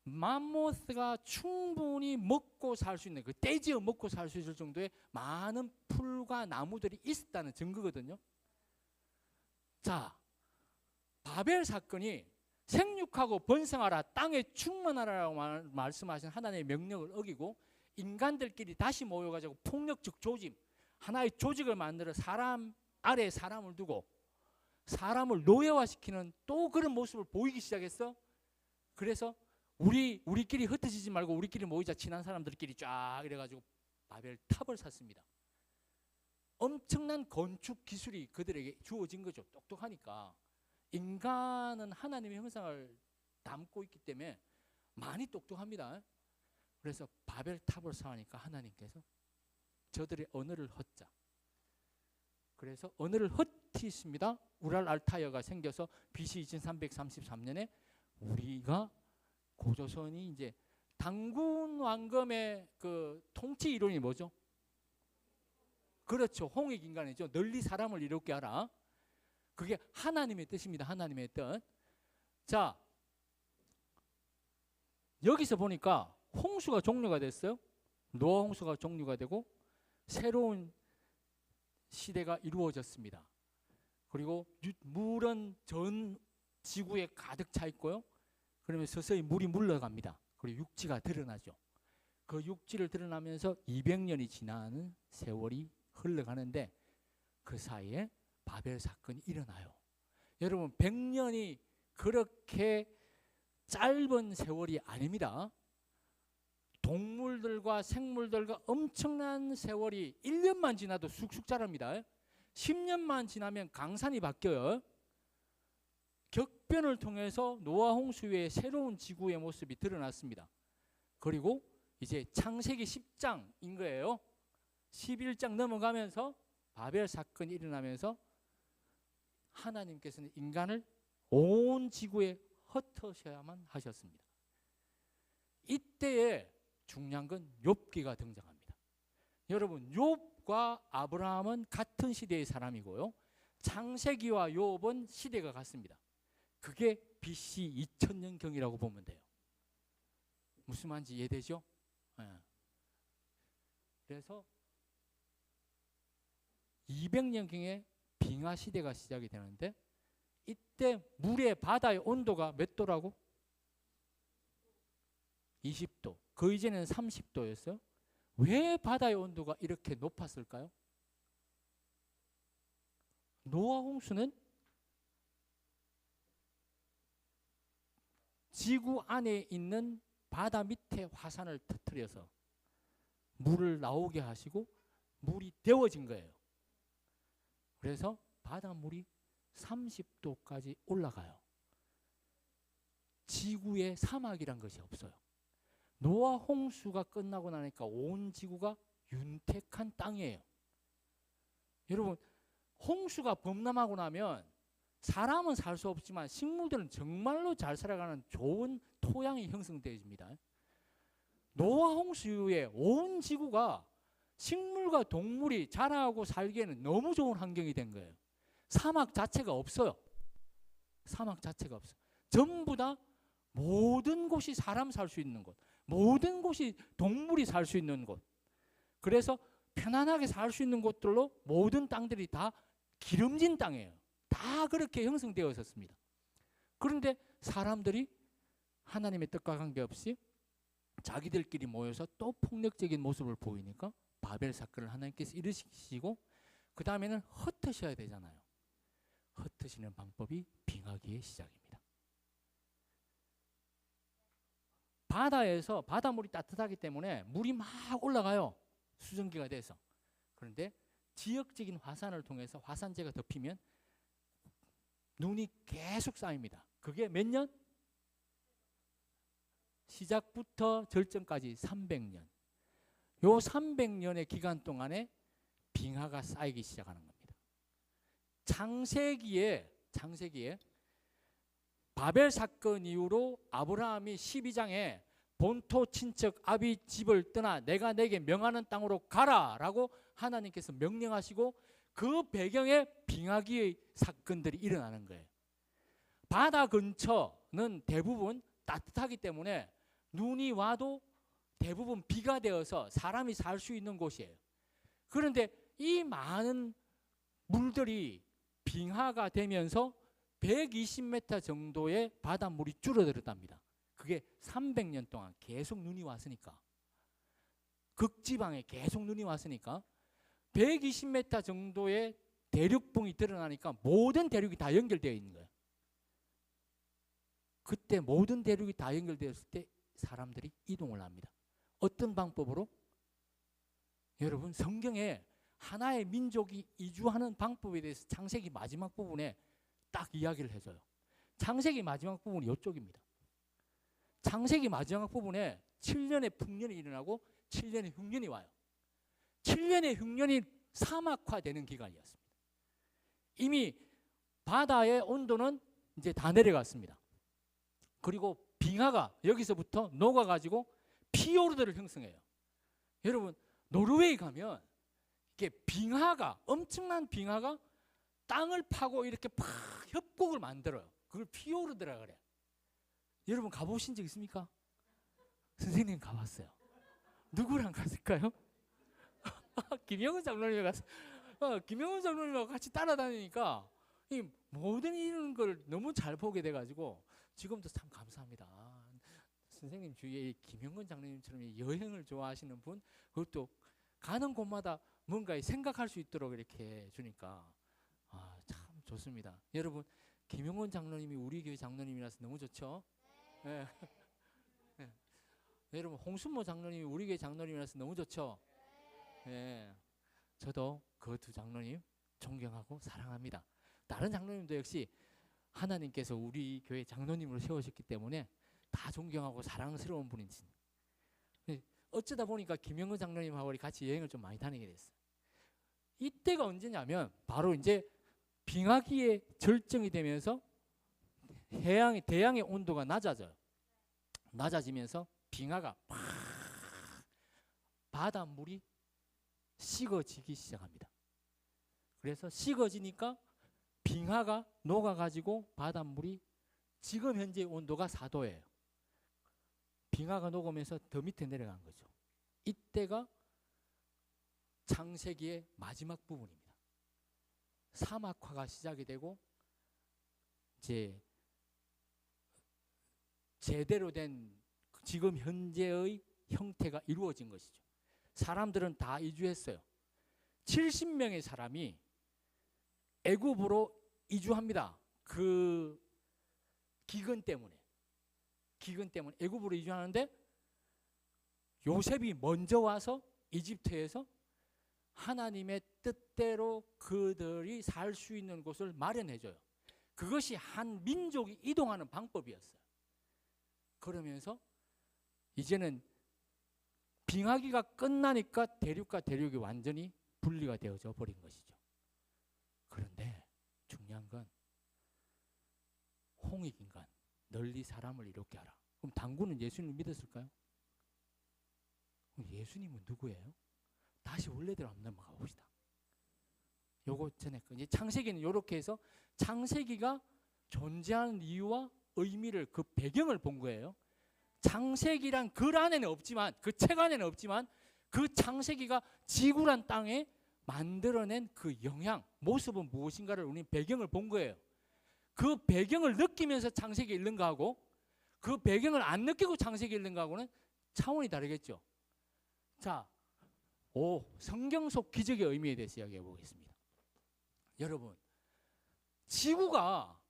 맘모스가 충분히 먹고 살 수 있는 그 떼지어 먹고 살 수 있을 정도의 많은 풀과 나무들이 있었다는 증거거든요. 자, 바벨 사건이 생육하고 번성하라 땅에 충만하라고 말씀하신 하나님의 명령을 어기고 인간들끼리 다시 모여가지고 폭력적 조짐, 하나의 조직을 만들어 사람 아래에 사람을 두고 사람을 노예화시키는 또 그런 모습을 보이기 시작했어. 그래서 우리끼리 흩어지지 말고 우리끼리 모이자, 친한 사람들끼리 쫙 이래가지고 바벨 탑을 샀습니다. 엄청난 건축 기술이 그들에게 주어진 거죠. 똑똑하니까. 인간은 하나님의 형상을 담고 있기 때문에 많이 똑똑합니다. 그래서 바벨 탑을 쌓으니까 하나님께서 저들의 언어를 헛자. 그래서 언어를 헛히십니다. 우랄 알타이어가 생겨서 BC 2333년에 우리가 고조선이 이제 당군 왕검의 그 통치 이론이 뭐죠? 그렇죠. 홍익 인간이죠. 널리 사람을 이롭게 하라. 그게 하나님의 뜻입니다. 하나님의 뜻. 자, 여기서 보니까 홍수가 종료가 됐어요. 노아 홍수가 종료가 되고 새로운 시대가 이루어졌습니다. 그리고 물은 전 지구에 가득 차 있고요. 그러면 서서히 물이 물러갑니다. 그리고 육지가 드러나죠. 그 육지를 드러나면서 200년이 지나는 세월이 흘러가는데 그 사이에 바벨 사건이 일어나요. 여러분 100년이 그렇게 짧은 세월이 아닙니다. 동물들과 생물들과 엄청난 세월이 1년만 지나도 쑥쑥 자랍니다. 10년만 지나면 강산이 바뀌어요. 격변을 통해서 노아 홍수 후에 새로운 지구의 모습이 드러났습니다. 그리고 이제 창세기 10장인 거예요. 11장 넘어가면서 바벨 사건이 일어나면서 하나님께서는 인간을 온 지구에 흩으셔야만 하셨습니다. 이때에 중요한 건 욥기가 등장합니다. 여러분 욥과 아브라함은 같은 시대의 사람이고요. 창세기와 욥은 시대가 같습니다. 그게 BC 2000년경이라고 보면 돼요. 무슨 말인지 이해되죠? 네. 그래서 200년경에 빙하 시대가 시작이 되는데 이때 물의 바다의 온도가 몇 도라고? 20도. 그 이전에는 30도였어요. 왜 바다의 온도가 이렇게 높았을까요? 노아 홍수는 지구 안에 있는 바다 밑에 화산을 터뜨려서 물을 나오게 하시고 물이 데워진 거예요. 그래서 바닷물이 30도까지 올라가요. 지구에 사막이란 것이 없어요. 노아 홍수가 끝나고 나니까 온 지구가 윤택한 땅이에요. 여러분 홍수가 범람하고 나면 사람은 살 수 없지만 식물들은 정말로 잘 살아가는 좋은 토양이 형성되어집니다. 노아 홍수 이후에 온 지구가 식물과 동물이 자라고 살기에는 너무 좋은 환경이 된 거예요. 사막 자체가 없어요. 사막 자체가 없어요. 전부 다 모든 곳이 사람 살 수 있는 곳, 모든 곳이 동물이 살 수 있는 곳. 그래서 편안하게 살 수 있는 곳들로 모든 땅들이 다 기름진 땅이에요. 다 그렇게 형성되어 있었습니다. 그런데 사람들이 하나님의 뜻과 관계없이 자기들끼리 모여서 또 폭력적인 모습을 보이니까 바벨 사건을 하나님께서 일으키시고 그 다음에는 흩으셔야 되잖아요. 흩으시는 방법이 빙하기의 시작입니다. 바다에서 바닷물이 따뜻하기 때문에 물이 막 올라가요. 수증기가 돼서. 그런데 지역적인 화산을 통해서 화산재가 덮이면 눈이 계속 쌓입니다. 그게 몇 년? 시작부터 절정까지 300년. 요 300년의 기간 동안에 빙하가 쌓이기 시작하는 겁니다. 창세기에 바벨 사건 이후로 아브라함이 12장에 본토 친척 아비 집을 떠나 내가 내게 명하는 땅으로 가라라고 하나님께서 명령하시고 그 배경에 빙하기의 사건들이 일어나는 거예요. 바다 근처는 대부분 따뜻하기 때문에 눈이 와도 대부분 비가 되어서 사람이 살 수 있는 곳이에요. 그런데 이 많은 물들이 빙하가 되면서 120m 정도의 바닷물이 줄어들었답니다. 그게 300년 동안 계속 눈이 왔으니까, 극지방에 계속 눈이 왔으니까 120m 정도의 대륙붕이 드러나니까 모든 대륙이 다 연결되어 있는 거예요. 그때 모든 대륙이 다 연결되었을 때 사람들이 이동을 합니다. 어떤 방법으로? 여러분, 성경에 하나의 민족이 이주하는 방법에 대해서 창세기 마지막 부분에 딱 이야기를 해줘요. 창세기 마지막 부분이 이쪽입니다. 창세기 마지막 부분에 7년의 풍년이 일어나고 7년의 흉년이 와요. 7년의 흉년이 사막화되는 기간이었습니다. 이미 바다의 온도는 이제 다 내려갔습니다. 그리고 빙하가 여기서부터 녹아가지고 피오르드를 형성해요. 여러분, 노르웨이 가면 이게 빙하가, 엄청난 빙하가 땅을 파고 이렇게 팍 협곡을 만들어요. 그걸 피오르드라 그래. 여러분 가보신 적 있습니까? 선생님 가봤어요. 누구랑 갔을까요? 김영은 장로님이 갔어요. 김영은 장로님하고 같이 따라다니니까 이 모든 이런 걸 너무 잘 보게 돼가지고 지금도 참 감사합니다. 선생님 주위에 김영근 장로님처럼 여행을 좋아하시는 분, 그것도 가는 곳마다 뭔가 생각할 수 있도록 이렇게 주니까 참 좋습니다. 여러분, 김영근 장로님이 우리 교회 장로님이라서 너무 좋죠? 네. 네. 여러분, 홍순모 장로님이 우리 교회 장로님이라서 너무 좋죠? 네. 저도 그 두 장로님 존경하고 사랑합니다. 다른 장로님도 역시 하나님께서 우리 교회 장로님으로 세우셨기 때문에 다 존경하고 사랑스러운 분이지. 어쩌다 보니까 김영근 장로님하고 같이 여행을 좀 많이 다니게 됐어요. 이때가 언제냐면 바로 이제 빙하기의 절정이 되면서 대양의 온도가 낮아져요. 낮아지면서 빙하가 팍 바닷물이 식어지기 시작합니다. 그래서 식어지니까 빙하가 녹아가지고 바닷물이 지금 현재 온도가 4도예요. 빙하가 녹으면서 더 밑에 내려간 거죠. 이때가 창세기의 마지막 부분입니다. 사막화가 시작이 되고 이제 제대로 된 지금 현재의 형태가 이루어진 것이죠. 사람들은 다 이주했어요. 70명의 사람이 애굽으로 이주합니다. 그 기근 때문에 애굽으로 이주하는데 요셉이 먼저 와서 이집트에서 하나님의 뜻대로 그들이 살 수 있는 곳을 마련해줘요. 그것이 한 민족이 이동하는 방법이었어요. 그러면서 이제는 빙하기가 끝나니까 대륙과 대륙이 완전히 분리가 되어져 버린 것이죠. 그런데 중요한 건 홍익인간 널리 사람을 이롭게 하라. 그럼 당구는 예수님을 믿었을까요? 그럼 예수님은 누구예요? 다시 원래대로 한번 넘어가 봅시다. 요거 전에 이제 창세기는 이렇게 해서 창세기가 존재하는 이유와 의미를, 그 배경을 본 거예요. 창세기란 글 안에는 없지만, 그 책 안에는 없지만 그 창세기가 지구란 땅에 만들어낸 그 영향, 모습은 무엇인가를 우리는 배경을 본 거예요. 그 배경을 느끼면서 창세기 읽는 거하고 그 배경을 안 느끼고 창세기 읽는 거하고는 차원이 다르겠죠. 자, 성경 속 기적의 의미에 대해서 이야기해 보겠습니다. 여러분, 지구가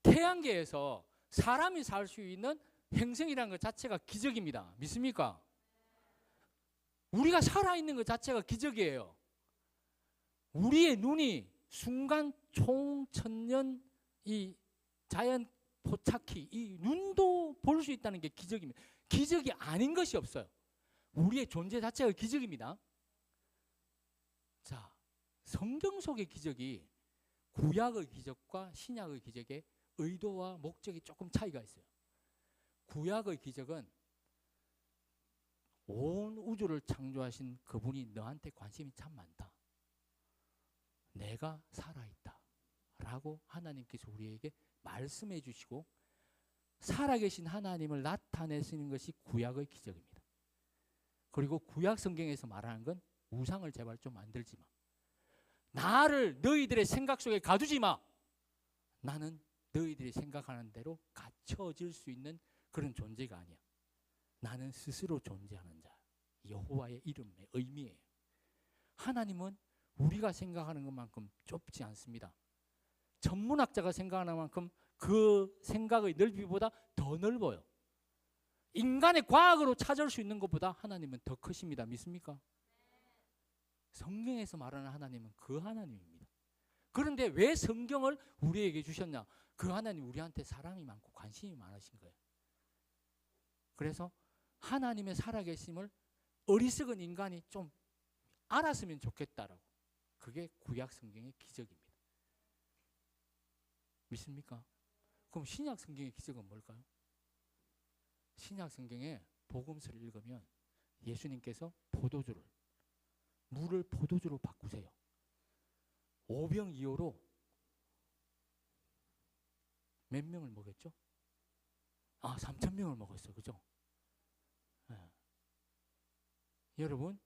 태양계에서 사람이 살 수 있는 행성이라는 것 자체가 기적입니다. 믿습니까? 우리가 살아있는 것 자체가 기적이에요. 우리의 눈이 순간 총천년 이 자연 포착기, 이 눈도 볼 수 있다는 게 기적입니다. 기적이 아닌 것이 없어요. 우리의 존재 자체가 기적입니다. 자, 성경 속의 기적이 구약의 기적과 신약의 기적의 의도와 목적이 조금 차이가 있어요. 구약의 기적은 온 우주를 창조하신 그분이 너한테 관심이 참 많다. 내가 살아있다. 라고 하나님께서 우리에게 말씀해 주시고 살아계신 하나님을 나타내시는 것이 구약의 기적입니다. 그리고 구약 성경에서 말하는 건 우상을 제발 좀 만들지 마. 나를 너희들의 생각 속에 가두지 마. 나는 너희들이 생각하는 대로 갖춰질 수 있는 그런 존재가 아니야. 나는 스스로 존재하는 자. 여호와의 이름의 의미예요. 하나님은 우리가 생각하는 것만큼 좁지 않습니다. 전문학자가 생각하는 만큼 그 생각의 넓이보다 더 넓어요. 인간의 과학으로 찾을 수 있는 것보다 하나님은 더 크십니다. 믿습니까? 성경에서 말하는 하나님은 그 하나님입니다. 그런데 왜 성경을 우리에게 주셨냐? 그 하나님 우리한테 사랑이 많고 관심이 많으신 거예요. 그래서 하나님의 살아계심을 어리석은 인간이 좀 알았으면 좋겠다라고. 그게 구약 성경의 기적입니다. 믿습니까? 그럼 신약 성경의 기적은 뭘까요? 신약 성경에 복음서를 읽으면 예수님께서 물을 포도주로 바꾸세요. 오병이어로 몇 명을 먹였죠? 3,000명을 먹었어요. 그죠? 네. 여러분,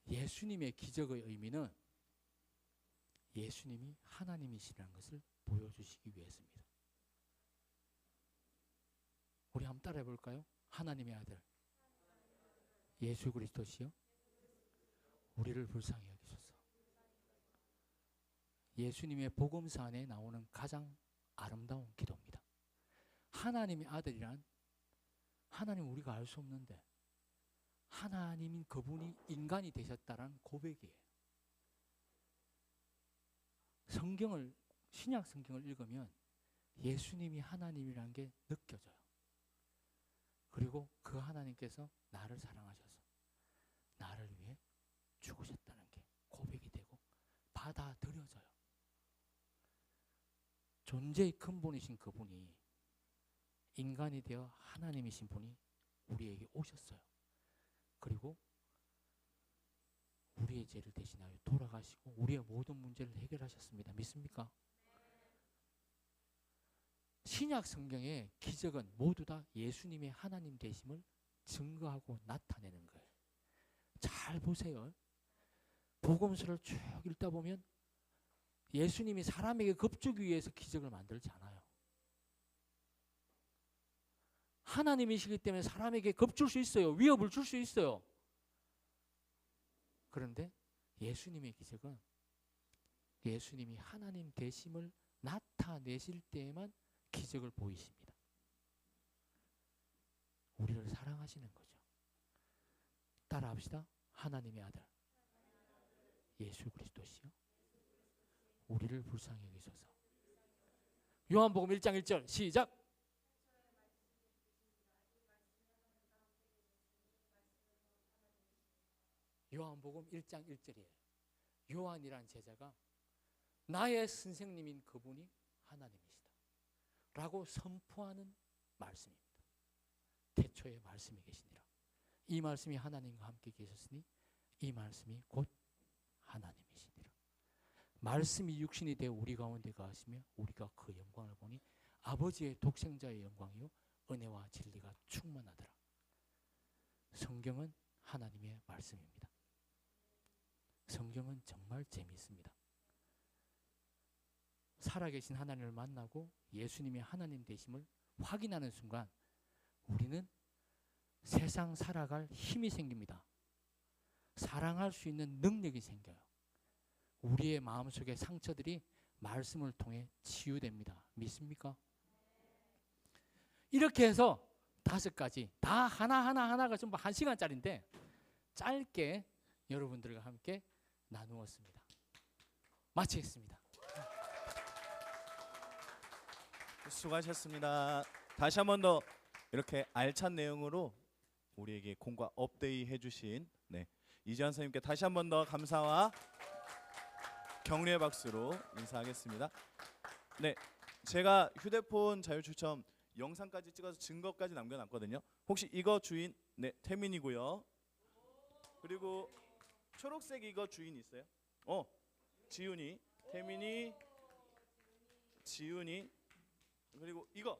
예수님의 기적의 의미는 예수님이 하나님이시라는 것을 보여주시기 위해서입니다. 우리 한번 따라해 볼까요? 하나님의 아들 예수 그리스도시요 우리를 불쌍히 여기소서. 예수님의 복음서 안에 나오는 가장 아름다운 기도입니다. 하나님의 아들이란 하나님 우리가 알 수 없는데 하나님인 그분이 인간이 되셨다는 고백이에요. 신약 성경을 읽으면 예수님이 하나님이라는 게 느껴져요. 그리고 그 하나님께서 나를 사랑하셔서 나를 위해 죽으셨다는 게 고백이 되고 받아들여져요. 존재의 근본이신 그분이 인간이 되어 하나님이신 분이 우리에게 오셨어요. 그리고 우리의 죄를 대신하여 돌아가시고 우리의 모든 문제를 해결하셨습니다. 믿습니까? 신약 성경의 기적은 모두 다 예수님의 하나님 되심을 증거하고 나타내는 거예요. 잘 보세요. 복음서를 쭉 읽다 보면 예수님이 사람에게 겁주기 위해서 기적을 만들지 않아요. 하나님이시기 때문에 사람에게 겁줄 수 있어요. 위협을 줄 수 있어요. 그런데 예수님의 기적은 예수님이 하나님 되심을 나타내실 때에만 기적을 보이십니다. 우리를 사랑하시는 거죠. 따라합시다. 하나님의 아들 예수 그리스도시요 우리를 불쌍히 여기소서. 요한복음 1장 1절 시작. 요한복음 1장 1절이에요. 요한이란 제자가 나의 선생님인 그분이 하나님이시다 라고 선포하는 말씀입니다. 태초에 말씀이 계시니라. 이 말씀이 하나님과 함께 계셨으니 이 말씀이 곧 하나님이시니라. 말씀이 육신이 되어 우리 가운데 거하시며 우리가 그 영광을 보니 아버지의 독생자의 영광이요 은혜와 진리가 충만하더라. 성경은 하나님의 말씀입니다. 성경은 정말 재미있습니다. 살아계신 하나님을 만나고 예수님이 하나님 되심을 확인하는 순간 우리는 세상 살아갈 힘이 생깁니다. 사랑할 수 있는 능력이 생겨요. 우리의 마음속의 상처들이 말씀을 통해 치유됩니다. 믿습니까? 이렇게 해서 5가지 다 하나가 전부 1시간짜리인데 짧게 여러분들과 함께 나누었습니다. 마치겠습니다. 수고하셨습니다. 다시 한 번 더 이렇게 알찬 내용으로 우리에게 공과 업데이 해주신 이지환 선생님께 다시 한 번 더 감사와 격려의 박수로 인사하겠습니다. 네, 제가 휴대폰 자유 추첨 영상까지 찍어서 증거까지 남겨놨거든요. 혹시 이거 주인 태민이고요. 그리고 초록색 이거 주인 있어요? 지훈이, 태민이, 지훈이, 그리고 이거